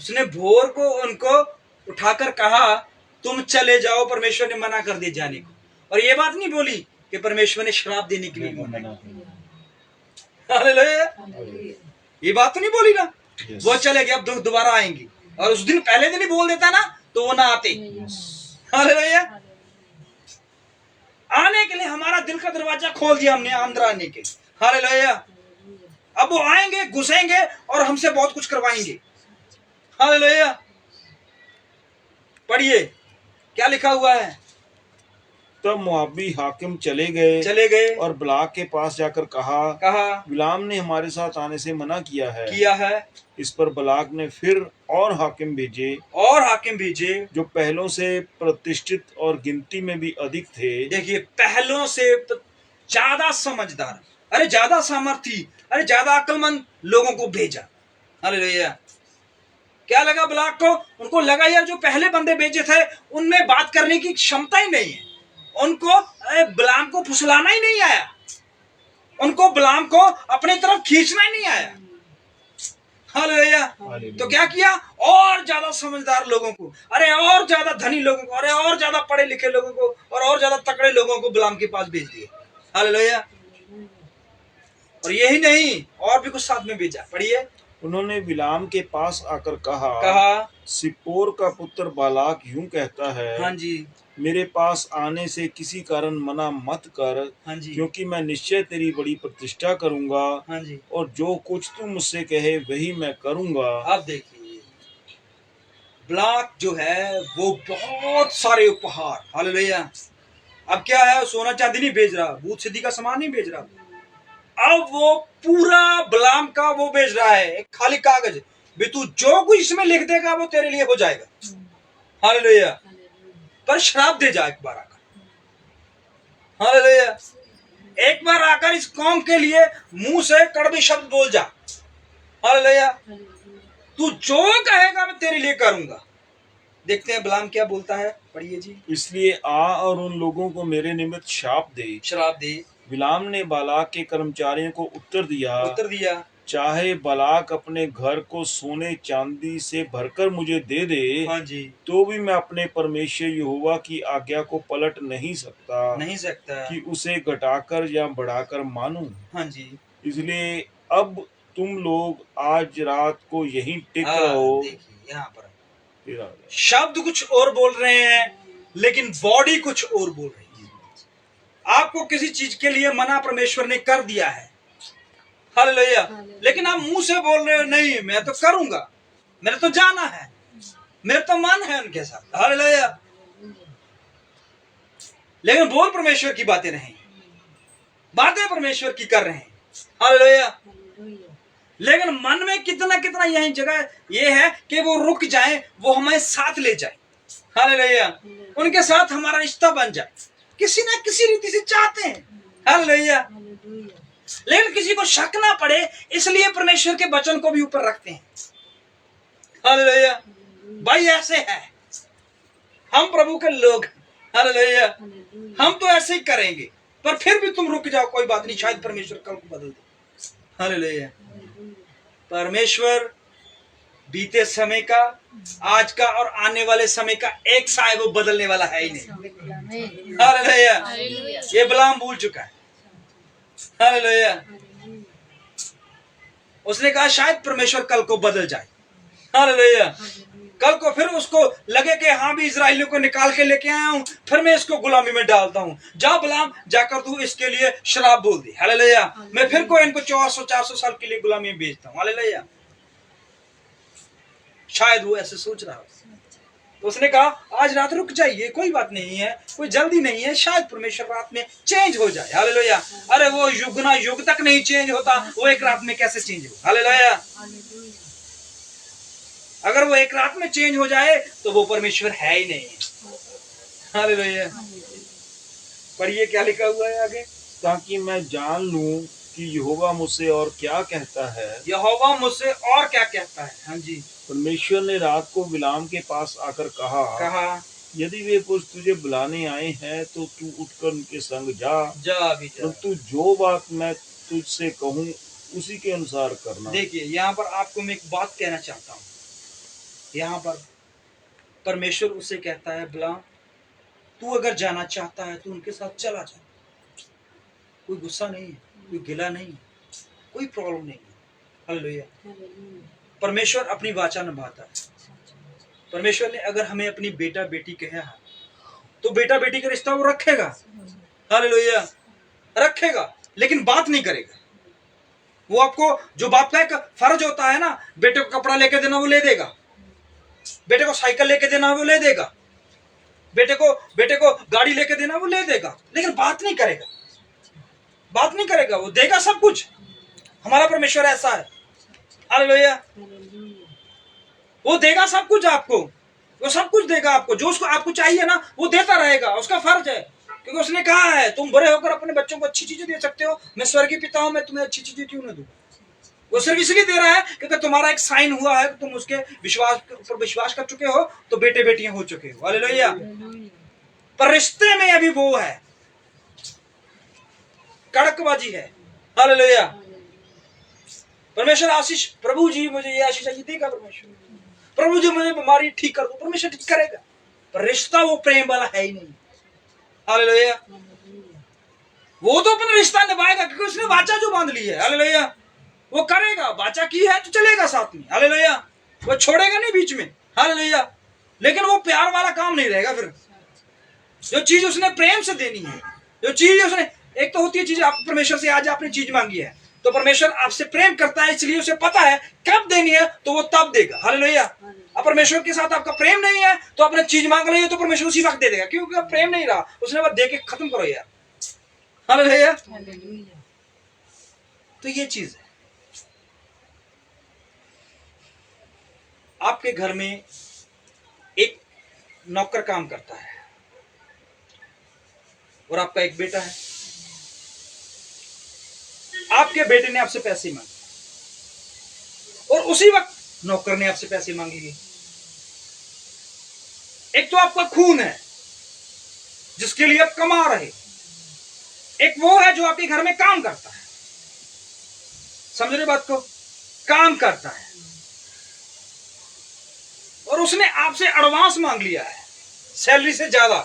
उसने भोर को उनको उठाकर कहा तुम चले जाओ, परमेश्वर ने मना कर दिया जाने को, और ये बात नहीं बोली कि परमेश्वर ने शराब देने के लिए मना किया। हालेलुया। ये बात तो नहीं बोली ना। वो चले गए, अब दोबारा आएंगे, और उस दिन पहले दिन ही बोल देता ना तो वो ना आते। हालेलुया। आने के लिए हमारा दिल का दरवाजा खोल दिया हमने अंदर आने के। हालेलुया। अब वो आएंगे, घुसेंगे और हमसे बहुत कुछ करवाएंगे। हालेलुया। पढ़िए क्या लिखा हुआ है। तब मोआबी हाकिम चले गए और बालाक के पास जाकर कहा बिलाम ने हमारे साथ आने से मना किया है। इस पर बालाक ने फिर और हाकिम भेजे जो पहलों से प्रतिष्ठित और गिनती में भी अधिक थे। देखिए, पहलों से ज्यादा समझदार, अरे ज्यादा सामर्थी, अरे ज्यादा अक्लमंद लोगों को भेजा। हालेलुया। क्या लगा बालाक को? उनको लगा यार जो पहले बंदे भेजे थे उनमें बात करने की क्षमता ही नहीं है, उनको बिलाम को फुसलाना ही नहीं आया, उनको बिलाम को अपनी तरफ खींचना ही नहीं आया। हालेलुया। तो क्या किया? और ज्यादा समझदार लोगों को, अरे और ज्यादा धनी लोगों को, अरे और ज्यादा पढ़े लिखे लोगों को, और ज्यादा तकड़े लोगों को बिलाम के पास भेज दिए। हालेलुया। और यही नहीं, और भी कुछ साथ में भेजा। पढ़िए। उन्होंने बिलाम के पास आकर कहा सिप्पोर का पुत्र बालाक यूं कहता है, हाँ जी, मेरे पास आने से किसी कारण मना मत कर, हाँ जी, क्योंकि मैं निश्चय तेरी बड़ी प्रतिष्ठा करूंगा, हाँ जी, और जो कुछ तू मुझसे कहे वही मैं करूंगा। अब देखिए, बालाक जो है वो बहुत सारे उपहार, हालेलुया, अब क्या है, सोना चांदी नहीं भेज रहा, भूत सिद्धि का सामान नहीं भेज रहा, अब वो पूरा बिलाम का वो भेज रहा है, एक खाली कागज, भी तू जो कुछ इसमें लिख देगा वो तेरे लिए हो जाएगा। हालेलुया। पर श्राप दे जा एक बार आकर। हालेलुया। एक बार आकर इस कौम के लिए मुंह से कड़वे शब्द बोल जा। हालेलुया। तू जो कहेगा मैं तेरे लिए करूंगा। देखते हैं बिलाम क्या बोलता है। पढ़िए जी। इसलिए आ और उन लोगों को मेरे निमित्त श्राप दे। बिलाम ने बालाक के कर्मचारियों को उत्तर दिया, चाहे बालाक अपने घर को सोने चांदी से भरकर मुझे दे दे, हाँ जी, तो भी मैं अपने परमेश्वर यहोवा की आज्ञा को पलट नहीं सकता कि उसे घटाकर या बढ़ाकर मानूं। हाँ जी। इसलिए अब तुम लोग आज रात को यहीं टिक रहो। देखिए यहाँ पर शब्द कुछ और बोल रहे हैं, लेकिन बॉडी कुछ और बोल रही है। आपको किसी चीज के लिए मना परमेश्वर ने कर दिया है, हालेलुया, लेकिन आप मुंह से बोल रहे हो नहीं मैं तो करूंगा, मेरे तो जाना है, मेरे तो मन है उनके साथ। हालेलुया। लेकिन बोल परमेश्वर की बातें नहीं, बातें परमेश्वर की कर रहे हैं। हालेलुया। लेकिन मन में कितना यही जगह ये है कि वो रुक जाए, वो हमें साथ ले जाए। हालेलुया। उनके साथ हमारा रिश्ता बन जाए, किसी ना किसी रीति से चाहते हैं। हालेलुया। लेकिन किसी को शक ना पड़े, इसलिए परमेश्वर के वचन को भी ऊपर रखते हैं। हालेलुया। भाई ऐसे है, हम प्रभु के लोग। हालेलुया। हम तो ऐसे ही करेंगे। पर फिर भी तुम रुक जाओ, कोई बात नहीं, शायद परमेश्वर कल को बदल दे। हालेलुया। परमेश्वर बीते समय का, आज का और आने वाले समय का एक सा है, वो बदलने वाला है ही नहीं। हालेलुया। ये बिलाम भूल चुका है। हालेलुया। उसने कहा शायद परमेश्वर कल को बदल जाए। हालेलुया। कल को फिर उसको लगे कि हाँ भी इजराइलियों को निकाल के लेके आया हूं, फिर मैं इसको गुलामी में डालता हूं। जा बिलाम, जाकर तू इसके लिए शराब बोल दी। हालेलुया। मैं फिर को इनको 400 साल के लिए गुलामी में भेजता हूं। हालेलुया। शायद वो ऐसे सोच रहा हो। तो उसने कहा आज रात रुक जाइए, कोई बात नहीं है, कोई jल्दी नहीं है, शायद परमेश्वर रात में चेंज हो जाए। हालेलुया। अरे वो युग ना युग तक नहीं चेंज होता, वो एक रात में कैसे चेंज हो। हालेलुया। अगर वो एक रात में चेंज हो जाए तो वो परमेश्वर है ही नहीं। हालेलुया। पढ़िए क्या लिखा हुआ है आगे। ताकि मैं जान लूं कि यहोवा मुझसे और क्या कहता है। यहोवा मुझसे और क्या कहता है। हाँ जी। परमेश्वर ने रात को बिलाम के पास आकर कहा, यदि वे पुरुष तुझे बुलाने आए हैं तो तू उठकर उनके संग जा भी जा। तू जो बात मैं तुझसे कहूँ उसी के अनुसार करना। देखिए यहाँ पर आपको मैं एक बात कहना चाहता हूँ। यहाँ पर परमेश्वर उसे कहता है बिलाम, तू अगर जाना चाहता है तो उनके साथ चला जा। कोई गुस्सा नहीं है, कोई गिला नहीं है, कोई प्रॉब्लम नहीं है। हालेलुया। परमेश्वर अपनी वाचा निभाता है। परमेश्वर ने अगर हमें अपनी बेटा बेटी कहा है तो बेटा बेटी का रिश्ता वो रखेगा। हालेलुया। रखेगा, लेकिन बात नहीं करेगा। वो आपको, जो बाप का एक फर्ज होता है ना, बेटे को कपड़ा लेके देना वो ले देगा, बेटे को साइकिल लेके देना वो ले देगा, बेटे को गाड़ी लेके देना वो ले देगा, लेकिन बात नहीं करेगा। बात नहीं करेगा, वो देगा सब कुछ। हमारा परमेश्वर ऐसा है। हालेलुया। वो देगा सब कुछ आपको, वो सब कुछ देगा आपको, जो उसको आपको चाहिए ना वो देता रहेगा, उसका फर्ज है। क्योंकि उसने कहा है तुम बड़े होकर अपने बच्चों को अच्छी चीजें दे सकते हो, मैं स्वर्गीय पिता हूं, मैं तुम्हें अच्छी चीजें क्यों ना दूं। वो सिर्फ इसलिए दे रहा है क्योंकि तुम्हारा एक साइन हुआ है, तुम उसके ऊपर विश्वास कर चुके हो, तो बेटे बेटियां हो चुके हो। हालेलुया। पर रिश्ते में अभी वो है, कड़कबाजी है। हालेलुया। परमेश्वर आशीष, प्रभु जी मुझे ये आशीष चाहिए, देगा परमेश्वर। प्रभु जी मुझे बीमारी ठीक कर दो, परमेश्वर ठीक करेगा। पर रिश्ता वो प्रेम वाला है ही नहीं। हालेलुया। वो तो अपना रिश्ता निभाएगा क्योंकि उसने वाचा जो बांध ली है। हालेलुया। वो करेगा, वाचा की है तो चलेगा साथ में। हालेलुया। वो छोड़ेगा नहीं बीच में। हालेलुया। लेकिन वो प्यार वाला काम नहीं रहेगा। फिर जो चीज उसने प्रेम से देनी है, जो चीज उसने, एक तो होती है चीज, आप परमेश्वर से आज आपने चीज मांगी है तो परमेश्वर आपसे प्रेम करता है, इसलिए उसे पता है कब देनी है तो वो तब देगा। हालेलुया। अब परमेश्वर के साथ आपका प्रेम नहीं है तो आपने चीज मांग रही है तो परमेश्वर उसी वक्त दे देगा, क्योंकि अब प्रेम नहीं रहा, उसने बस दे के खत्म करो यार। हालेलुया। तो ये चीज है। आपके घर में एक नौकर काम करता है और आपका एक बेटा है। आपके बेटे ने आपसे पैसे मांगे और उसी वक्त नौकर ने आपसे पैसे मांग लिए। एक तो आपका खून है जिसके लिए आप कमा रहे, एक वो है जो आपके घर में काम करता है। समझ रहे बात को? काम करता है और उसने आपसे एडवांस मांग लिया है, सैलरी से ज्यादा।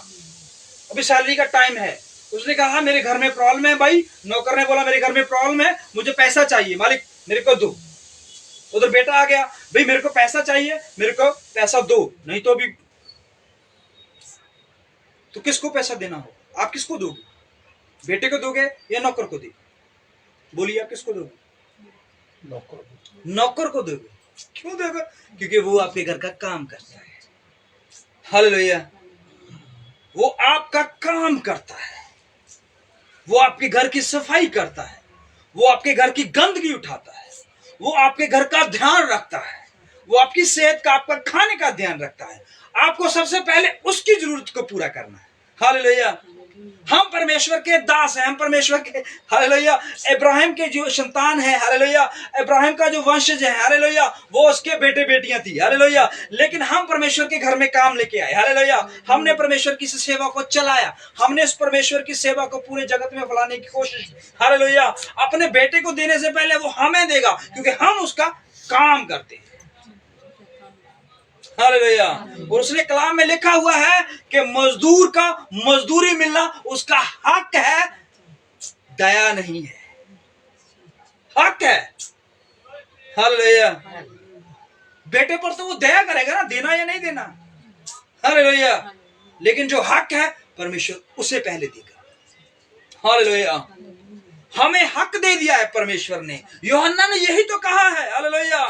अभी सैलरी का टाइम है, उसने कहा मेरे घर में प्रॉब्लम है भाई, नौकर ने बोला मेरे घर में प्रॉब्लम है, मुझे पैसा चाहिए, मालिक मेरे को दो। उधर बेटा आ गया, भाई मेरे को पैसा चाहिए, मेरे को पैसा दो, नहीं तो अभी। तो किसको पैसा देना हो? आप किसको दोगे? बेटे को दोगे या नौकर को दोगे? बोलिए आप किसको दोगे? नौकर को दोगे। क्यों दोगे? क्योंकि वो आपके घर का काम करता है। हालेलुया। वो आपका काम करता है, वो आपके घर की सफाई करता है, वो आपके घर की गंदगी उठाता है, वो आपके घर का ध्यान रखता है, वो आपकी सेहत का, आपका खाने का ध्यान रखता है। आपको सबसे पहले उसकी जरूरत को पूरा करना है। हालेलुया। हम परमेश्वर के दास हैं, हम परमेश्वर के हालेलुया इब्राहिम के जो संतान है, हालेलुया इब्राहिम का जो वंशज है, हालेलुया वो उसके बेटे बेटियां थी, हालेलुया। लेकिन हम परमेश्वर के घर में काम लेके आए, हालेलुया। हमने परमेश्वर की सेवा को चलाया, हमने इस परमेश्वर की सेवा को पूरे जगत में फैलाने की कोशिश की, हालेलुया। अपने बेटे को देने से पहले वो हमें देगा, क्योंकि हम उसका काम करते हैं, हालेलुया। और उसने कलाम में लिखा हुआ है कि मजदूर का मजदूरी मिलना उसका हक है, दया नहीं है, हक है, हालेलुया। बेटे पर तो वो दया करेगा ना, देना या नहीं देना, हालेलुया। लेकिन जो हक है परमेश्वर उसे पहले देगा, हालेलुया। हमें हक दे दिया है परमेश्वर ने। यूहन्ना ने यही तो कहा है, हालेलुया।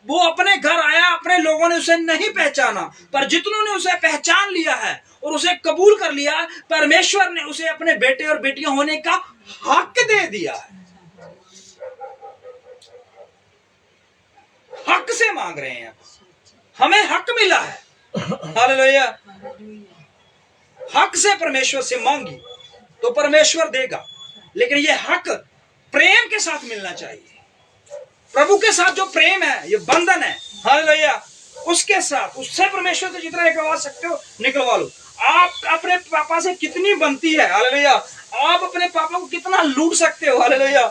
वो अपने घर आया, अपने लोगों ने उसे नहीं पहचाना, पर जितनों ने उसे पहचान लिया है और उसे कबूल कर लिया, परमेश्वर ने उसे अपने बेटे और बेटियां होने का हक दे दिया है। हक से मांग रहे हैं, हमें हक मिला है, हालेलुया। हक से परमेश्वर से मांगी तो परमेश्वर देगा, लेकिन ये हक प्रेम के साथ मिलना चाहिए। प्रभु के साथ जो प्रेम है, ये बंधन है, हालेलुया, उसके साथ, उससे परमेश्वर से जितना निकलवा सकते हो निकलवा लो। आप अपने पापा से कितनी बनती है, हालेलुया। आप अपने पापा को कितना लूट सकते हो, हालेलुया।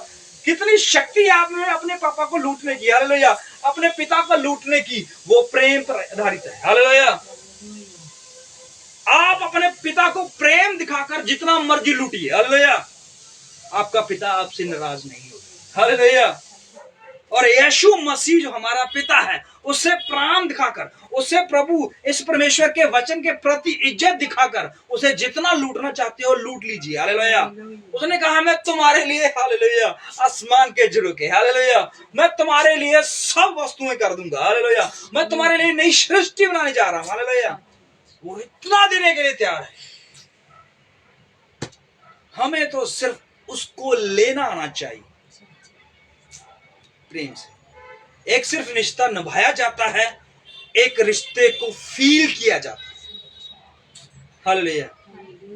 कितनी शक्ति है आप में अपने पापा को लूटने की, हालेलुया। अपने पिता को लूटने की, वो प्रेम पर आधारित है, हालेलुया। आप अपने पिता को प्रेम दिखाकर जितना मर्जी लूटिए, हालेलुया, आपका पिता आपसे नाराज नहीं होगा, हालेलुया। और यीशु मसीह जो हमारा पिता है, उससे प्रेम दिखाकर, उससे प्रभु इस परमेश्वर के वचन के प्रति इज्जत दिखाकर उसे जितना लूटना चाहते हो लूट लीजिए, हालेलुया। उसने कहा मैं तुम्हारे लिए, हालेलुया, आसमान के झरोखे, हालेलुया, मैं तुम्हारे लिए सब वस्तुएं कर दूंगा, हालेलुया। मैं तुम्हारे लिए नई सृष्टि बनाने जा रहा हूं, हालेलुया। वो इतना देने के लिए तैयार है। हमें तो सिर्फ उसको लेना आना चाहिए प्रेम से। एक सिर्फ रिश्ता निभाया जाता है, एक रिश्ते को फील किया जाता है, हालेलुया।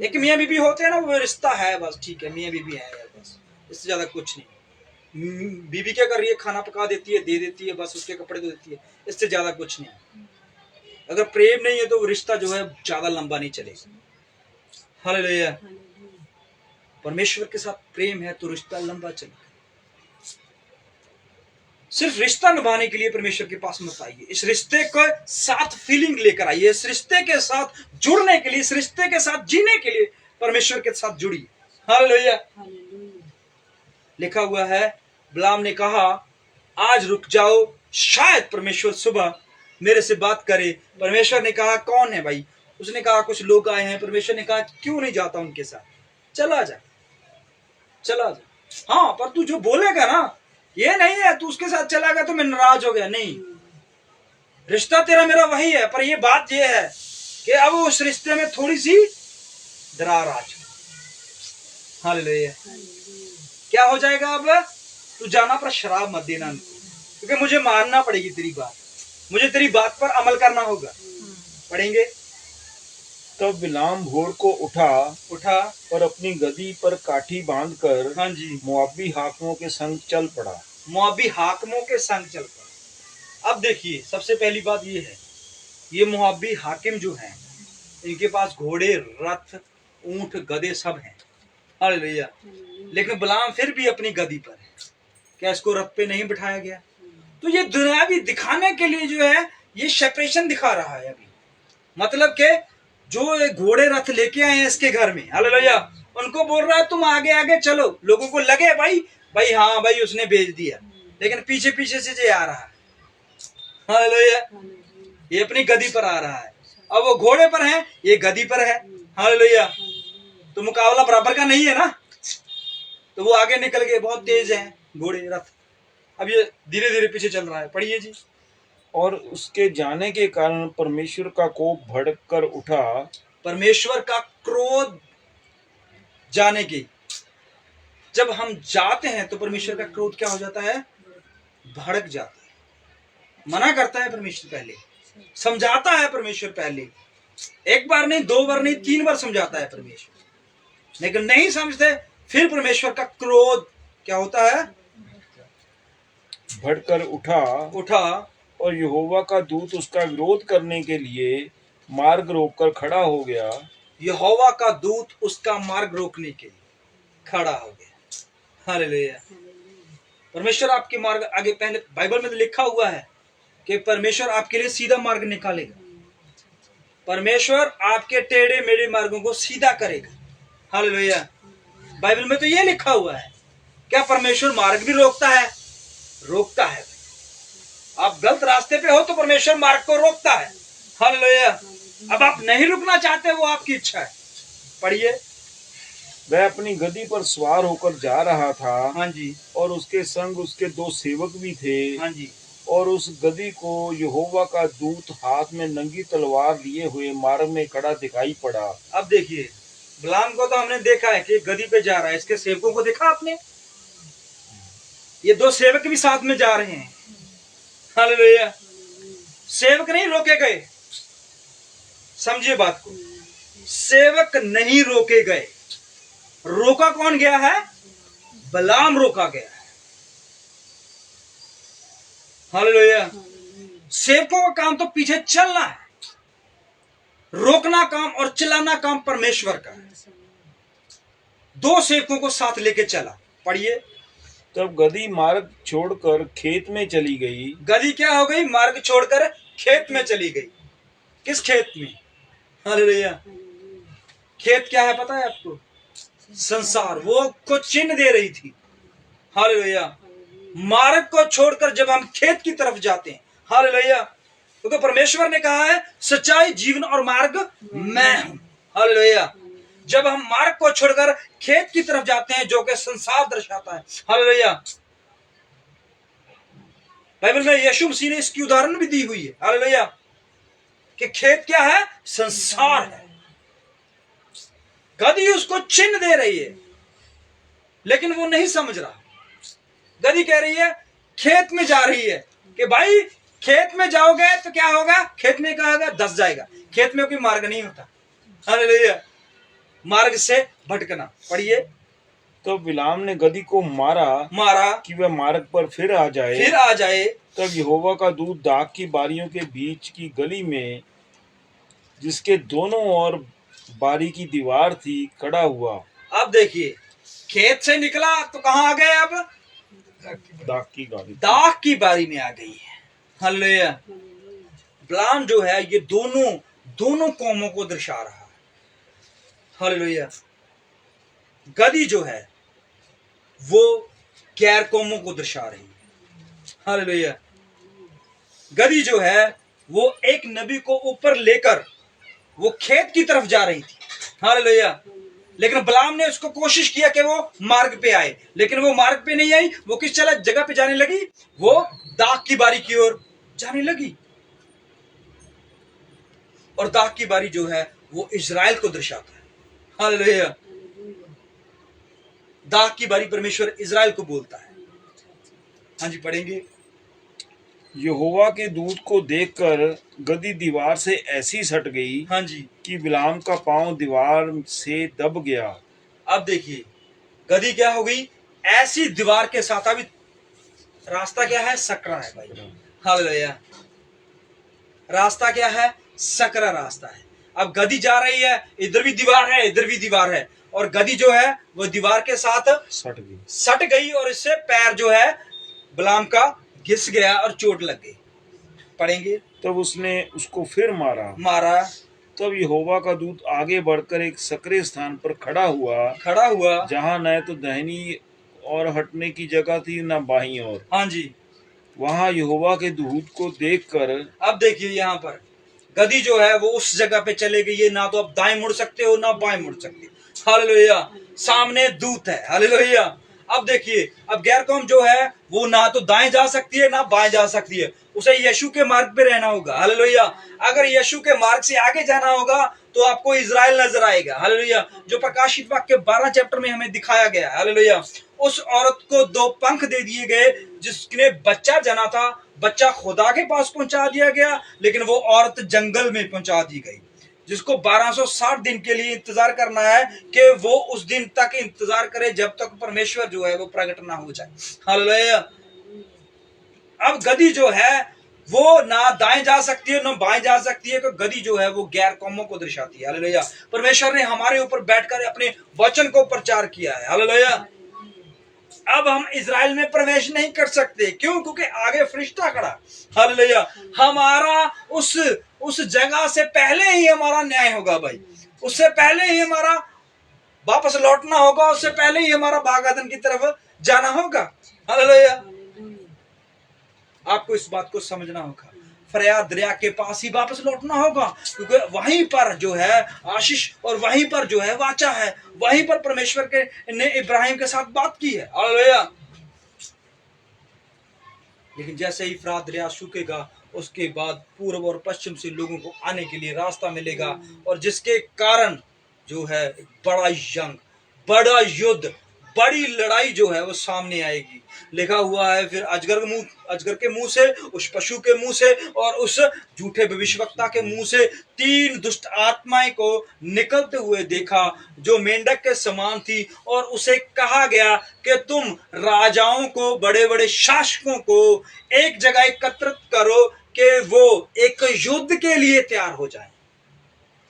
एक मियां बीबी होते हैं ना, वो रिश्ता है, बस ठीक है, मियां बीबी है यार, बस इससे ज्यादा कुछ नहीं। बीबी क्या कर रही है, खाना पका देती है, दे देती है, बस उसके कपड़े धो देती है, इससे ज्यादा कुछ नहीं। अगर प्रेम नहीं है तो वो रिश्ता जो है ज्यादा लंबा नहीं चलेगा, हालेलुया। परमेश्वर के साथ प्रेम है तो रिश्ता लंबा चलेगा। सिर्फ रिश्ता निभाने के लिए परमेश्वर के पास मत आइए, इस रिश्ते को साथ फीलिंग लेकर आइए, इस रिश्ते के साथ जुड़ने के लिए, इस रिश्ते के साथ जीने के लिए परमेश्वर के साथ जुड़िए, हालेलुया। लिखा हुआ है, बिलाम ने कहा आज रुक जाओ, शायद परमेश्वर सुबह मेरे से बात करे। परमेश्वर ने कहा कौन है भाई? उसने कहा कुछ लोग आए हैं। परमेश्वर ने कहा क्यों नहीं जाता उनके साथ, चला जा, चला जा। हाँ, पर तू जो बोलेगा ना, ये नहीं है तू उसके साथ चला गया तो मैं नाराज हो गया, नहीं, रिश्ता तेरा मेरा वही है, पर ये बात ये है कि अब उस रिश्ते में थोड़ी सी दरार आ जाए, हालेलुया। क्या हो जाएगा? अब तू जाना पर शराब मत देना, क्योंकि मुझे मानना पड़ेगी तेरी बात, मुझे तेरी बात पर अमल करना होगा। पढ़ेंगे, तब बिलाम भोर को उठा और अपनी गदी पर काठी बांधकर, हाँ जी, मोआबी हाकिमों के संग चल पड़ा। मोआबी हाकिमों के संग चल पड़ा। अब देखिए, सबसे पहली बात ये है, ये मोआबी हाकिम जो हैं, इनके पास घोड़े, रथ, ऊंट, गधे सब हैं, हालेलुया। लेकिन बिलाम फिर भी अपनी गदी पर है। क्या इसको रथ पे नहीं बिठाया गया? तो ये दुनियावी दिखाने के लिए जो है, ये सेपरेशन दिखा रहा है अभी। मतलब के जो घोड़े रथ लेके आए हैं इसके घर में, हालेलुया, उनको बोल रहा है तुम आगे आगे चलो, लोगों को लगे भाई हाँ भाई उसने भेज दिया, लेकिन पीछे पीछे से जे आ रहा है, हालेलुया, ये अपनी गदी पर आ रहा है। अब वो घोड़े पर है, ये गदी पर है, हालेलुया। तो मुकाबला बराबर का नहीं है ना, तो वो आगे निकल गए, बहुत तेज है घोड़े रथ। अब ये धीरे धीरे पीछे चल रहा है। पढ़िए जी। और उसके जाने के कारण परमेश्वर का कोप भड़क कर उठा। परमेश्वर का क्रोध जाने की, जब हम जाते हैं तो परमेश्वर का क्रोध क्या हो जाता है? भड़क जाता है। मना करता है परमेश्वर पहले, समझाता है परमेश्वर पहले, एक बार नहीं, दो बार नहीं, 3 बार समझाता है परमेश्वर। लेकिन नहीं समझते, फिर परमेश्वर का क्रोध क्या होता है, भड़कर उठा और यहोवा का दूत उसका विरोध करने के लिए मार्ग रोककर खड़ा हो गया। यहोवा का दूत उसका मार्ग रोकने के लिए खड़ा हो गया। हालेलुया। परमेश्वर आपके मार्ग आगे, पहले बाइबल में तो लिखा हुआ है कि परमेश्वर आपके लिए सीधा मार्ग निकालेगा। परमेश्वर आपके टेढ़े मेढ़े मार्गों को सीधा करेगा। हालेलुया। बाइबल में तो ये लिखा हुआ है। क्या परमेश्वर मार्ग भी रोकता है? रोकता है। आप गलत रास्ते पे हो तो परमेश्वर मार्ग को रोकता है। हालेलुया। अब आप नहीं रुकना चाहते, वो आपकी इच्छा है। पढ़िए। वह अपनी गद्दी पर सवार होकर जा रहा था। हाँ जी। और उसके संग उसके 2 सेवक भी थे। हाँ जी। और उस गद्दी को यहोवा का दूत हाथ में नंगी तलवार लिए हुए मार्ग में खड़ा दिखाई पड़ा। अब देखिए, बिलाम को तो हमने देखा है कि गद्दी पे जा रहा है। इसके सेवकों को देखा आपने? ये 2 सेवक भी साथ में जा रहे हैं। हालेलुया। सेवक नहीं रोके गए, समझिए बात को। सेवक नहीं रोके गए, रोका कौन गया है? बिलाम रोका गया है। हालेलुया। सेवकों का काम तो पीछे चलना है, रोकना काम और चलाना काम परमेश्वर का है। 2 सेवकों को साथ लेके चला। पढ़िए। तब गद्दी मार्ग छोड़कर खेत में चली गई। गद्दी क्या हो गई? मार्ग छोड़कर खेत में चली गई। किस खेत में? हालेलुया। खेत क्या है पता है आपको? संसार। वो कुछ चिन्ह दे रही थी। हालेलुया। मार्ग को छोड़कर जब हम खेत की तरफ जाते हैं, हालेलुया, तो परमेश्वर ने कहा है सच्चाई, जीवन और मार्ग मैं हूं। हालेलुया। जब हम मार्ग को छोड़कर खेत की तरफ जाते हैं जो कि संसार दर्शाता है, हालेलुया, बाइबल में यीशु मसीह ने इसकी उदाहरण भी दी हुई है। हालेलुया। कि खेत क्या है? संसार है। गद्दी उसको चिन्ह दे रही है, लेकिन वो नहीं समझ रहा। गद्दी कह रही है, खेत में जा रही है कि भाई खेत में जाओगे तो क्या होगा? खेत में क्या होगा? दस जाएगा। खेत में कोई मार्ग नहीं होता। हालेलुया। मार्ग से भटकना। पढ़िए। तो बिलाम ने गद्दी को मारा कि वह मार्ग पर फिर आ जाए। तब यहोवा का दूत दाख की बारियों के बीच की गली में, जिसके दोनों ओर बारी की दीवार थी, खड़ा हुआ। अब देखिए, खेत से निकला तो कहां आ गए? अब दाख की बारी में आ गई है। हालेलुया। बिलाम जो है ये दोनों कौमों को दर्शा रहा है। हालेलुया। गद्दी जो है वो गैर कौमों को दर्शा रही है। हालेलुया। गद्दी जो है वो एक नबी को ऊपर लेकर वो खेत की तरफ जा रही थी। हालेलुया। लेकिन बिलाम ने उसको कोशिश किया कि वो मार्ग पे आए, लेकिन वो मार्ग पे नहीं आई। वो किस जगह पे जाने लगी? वो दाख की बारी की ओर जाने लगी। और दाख की बारी जो है वो इजराइल को दर्शाता है। हालेलुया। दाख की बारी परमेश्वर इजराइल को बोलता है। हाँ जी, पढ़ेंगे। यहोवा के दूत को देखकर गद्दी दीवार से ऐसी सट गई, हाँ जी, कि बिलाम का पांव दीवार से दब गया। अब देखिए, गद्दी क्या हो गई? ऐसी दीवार के साथ। अभी रास्ता क्या है? सकरा है भाई। हालेलुया। रास्ता क्या है? सकरा रास्ता है। अब गद्दी जा रही है, इधर भी दीवार है, इधर भी दीवार है, और गद्दी जो है वो दीवार के साथ सट गई और इससे पैर जो है बिलाम का घिस गया और चोट लग गई। पढ़ेंगे। तब उसने उसको फिर मारा। तब यहोवा का दूत आगे बढ़कर एक सकरे स्थान पर खड़ा हुआ, जहाँ न तो दाहिनी और हटने की जगह थी, न बाईं ओर। हाँ जी। वहाँ यहोवा के दूत को देखकर, अब देखिए, यहाँ पर गद्दी जो है वो उस जगह पे चले गई है। ना तो अब दाएं मुड़ सकते हो, ना बाएं मुड़ सकते। हालेलुया। सामने दूत है। हालेलुया। अब देखिए, अब गैर कौम जो है वो ना तो दाएं जा सकती है, ना बाएं जा सकती है। उसे यीशु के मार्ग पे रहना होगा। हालेलुया। अगर यीशु के मार्ग से आगे जाना होगा तो आपको इजराइल नजर आएगा। हालेलुया। जो प्रकाशित वाक्य 12 चैप्टर में हमें दिखाया गया। हालेलुया। उस औरत को 2 पंख दे दिए गए जिसने बच्चा जना था। बच्चा खुदा के पास पहुंचा दिया गया, लेकिन वो औरत जंगल में पहुंचा दी गई। जिसको 1260 दिन के लिए इंतजार करना है कि वो उस दिन तक इंतजार करे जब तक परमेश्वर जो है वो प्रकट ना हो जाए। हालेलुया। अब गदी जो है वो ना दाएं जा सकती है ना बाएं जा सकती है, तो गदी जो है वो गैर कौमों को दर्शाती है। हालेलुया। परमेश्वर ने हमारे ऊपर बैठकर अपने वचन को प्रचार किया है। हालेलुया। अब हम इज़राइल में प्रवेश नहीं कर सकते, क्यों? क्योंकि आगे फरिश्ता खड़ा। हालेलुया। हमारा उस जगह से पहले ही हमारा न्याय होगा भाई, उससे पहले ही हमारा वापस लौटना होगा, उससे पहले ही हमारा बागादन की तरफ जाना होगा। हालेलुया। आपको इस बात को समझना होगा, फरियाद दरिया के पास ही वापस लौटना होगा, क्योंकि वहीं पर जो है आशीष और वहीं पर जो है वाचा है, वहीं पर परमेश्वर के ने इब्राहिम के साथ बात की है। हालेलुया। लेकिन जैसे ही फरात दरिया सूखेगा, उसके बाद पूर्व और पश्चिम से लोगों को आने के लिए रास्ता मिलेगा, और जिसके कारण जो है बड़ा जंग, बड़ा युद्ध, बड़ी लड़ाई जो है वो सामने आएगी। लिखा हुआ है, फिर अजगर के मुंह से, उस पशु के मुंह से और उस झूठे भविष्यवक्ता के मुंह से 3 दुष्ट आत्माएं को निकलते हुए देखा, जो मेंढक के समान थी, और उसे कहा गया कि तुम राजाओं को, बड़े बड़े शासकों को एक जगह एकत्रित करो कि वो एक युद्ध के लिए तैयार हो जाएं।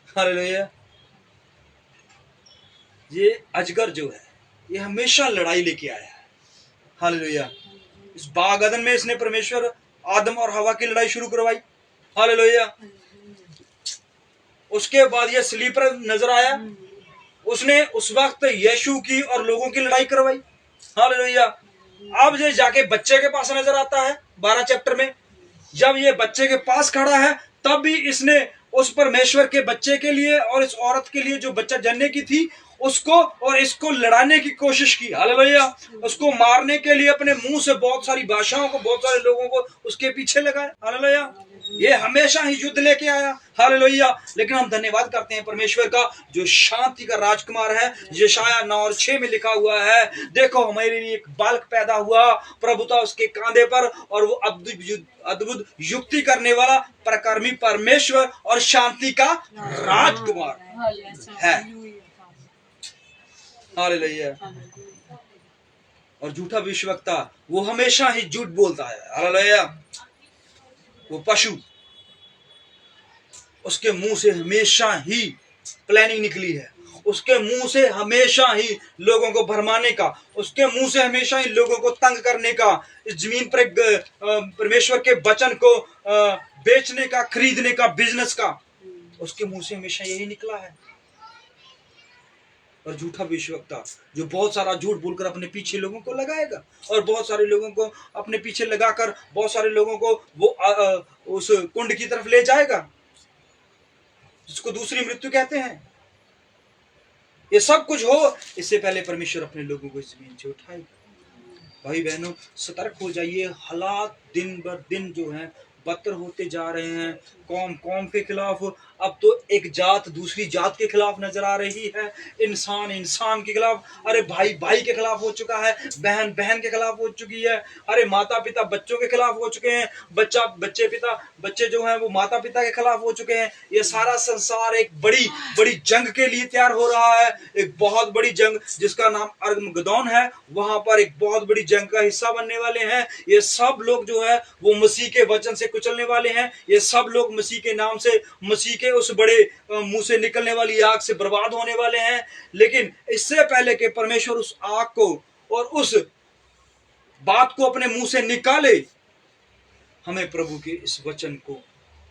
हालेलुया। ये अजगर जो है ये हमेशा लड़ाई लेके आया है। हालेलुया। इस बाग अदन में इसने परमेश्वर आदम और हवा की लड़ाई शुरू करवाई। हालेलुया। उसके बाद ये स्लीपर नजर आया, उसने उस वक्त यीशु की और लोगों की लड़ाई करवाई। हालेलुया। अब ये जाके बच्चे के पास नजर आता है 12 चैप्टर में। जब ये बच्चे के पास खड़ा है, तब भी इसने उस परमेश्वर के बच्चे के लिए और इस औरत के लिए जो बच्चा जन्ने की थी, उसको और इसको लड़ाने की कोशिश की। हालेलुया। उसको मारने के लिए अपने मुंह से बहुत सारी भाषाओं को, बहुत सारे लोगों को उसके पीछे लगाया। हालेलुया। ये हमेशा ही युद्ध लेके आया। हालेलुया। लेकिन हम धन्यवाद करते हैं परमेश्वर का, जो शांति का राजकुमार है। यशाया 9:6 में लिखा हुआ है, देखो हमारे लिए एक बालक पैदा हुआ, प्रभुता उसके कांधे पर, और वो अद्भुत युक्ति करने वाला, परकर्मी परमेश्वर और शांति का राजकुमार है। हालेलुया। और झूठा भविष्यवक्ता वो हमेशा ही झूठ बोलता है। हालेलुया। वो पशु, उसके मुंह से हमेशा ही प्लानिंग निकली है, उसके मुंह से हमेशा ही लोगों को भरमाने का, उसके मुंह से हमेशा ही लोगों को तंग करने का, इस जमीन पर परमेश्वर के वचन को बेचने का, खरीदने का, बिजनेस का, उसके मुंह से हमेशा यही निकला है। और झूठा भविष्यवक्ता जो बहुत सारा झूठ बोलकर अपने पीछे लोगों को लगाएगा, और बहुत सारे लोगों को अपने पीछे लगाकर बहुत सारे लोगों को वो उस कुंड की तरफ ले जाएगा, जिसको दूसरी मृत्यु कहते हैं। ये सब कुछ हो, इससे पहले परमेश्वर अपने लोगों को इस जमीन से उठाएगा। भाई बहनों, सतर्क हो जाइए। हालात दिन बर दिन जो है बदतर होते जा रहे हैं। कौम के खिलाफ, अब तो एक जात दूसरी जात के खिलाफ नजर आ रही है, इंसान के खिलाफ, अरे भाई के खिलाफ हो चुका है, बहन के खिलाफ हो चुकी है, अरे माता पिता बच्चों के खिलाफ हो चुके हैं, बच्चे जो हैं वो माता पिता के खिलाफ हो चुके हैं। ये सारा संसार एक बड़ी जंग के लिए तैयार हो रहा है, एक बहुत बड़ी जंग जिसका नाम अर्मगदौन है। वहां पर एक बहुत बड़ी जंग का हिस्सा बनने वाले हैं। ये सब लोग जो है वो मसीह के वचन से कुचलने वाले हैं। ये सब लोग मसीह के नाम से, मसीह के उस बड़े मुंह से निकलने वाली आग से बर्बाद होने वाले हैं। लेकिन इससे पहले कि परमेश्वर उस आग को और उस बात को अपने मुंह से निकाले, हमें प्रभु के इस वचन को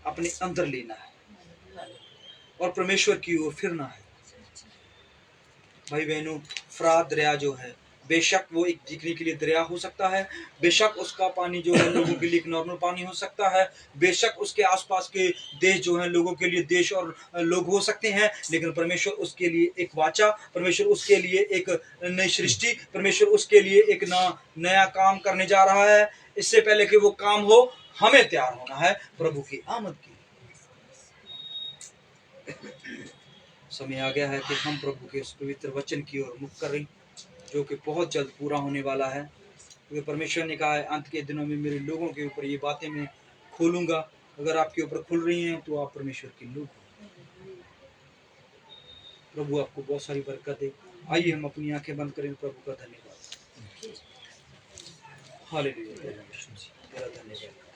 अपने अंदर लेना है और परमेश्वर की ओर फिरना है। भाई बहनों, फरात दरिया जो है, बेशक वो एक दिखने के लिए दरिया हो सकता है, बेशक उसका पानी जो है लोगों के लिए एक नॉर्मल पानी हो सकता है, बेशक उसके आसपास के देश जो है लोगों के लिए देश और लोग हो सकते हैं, लेकिन परमेश्वर उसके लिए एक वाचा, परमेश्वर उसके लिए एक नई सृष्टि, परमेश्वर उसके लिए एक नया काम करने जा रहा है। इससे पहले कि वो काम हो, हमें तैयार होना है प्रभु की आमद की। समय आ गया है कि हम प्रभु के उस पवित्र वचन की ओर मुख करें, जो कि बहुत जल्द पूरा होने वाला है। क्योंकि परमेश्वर ने कहा है, अंत के दिनों में मेरे लोगों के ऊपर ये बातें मैं खोलूंगा। अगर आपके ऊपर खुल रही हैं तो आप परमेश्वर के लोग हो। प्रभु आपको बहुत सारी बरकत दे। आइए हम अपनी आंखें बंद करें, प्रभु का धन्यवाद। हालेलुया, तेरा धन्यवाद।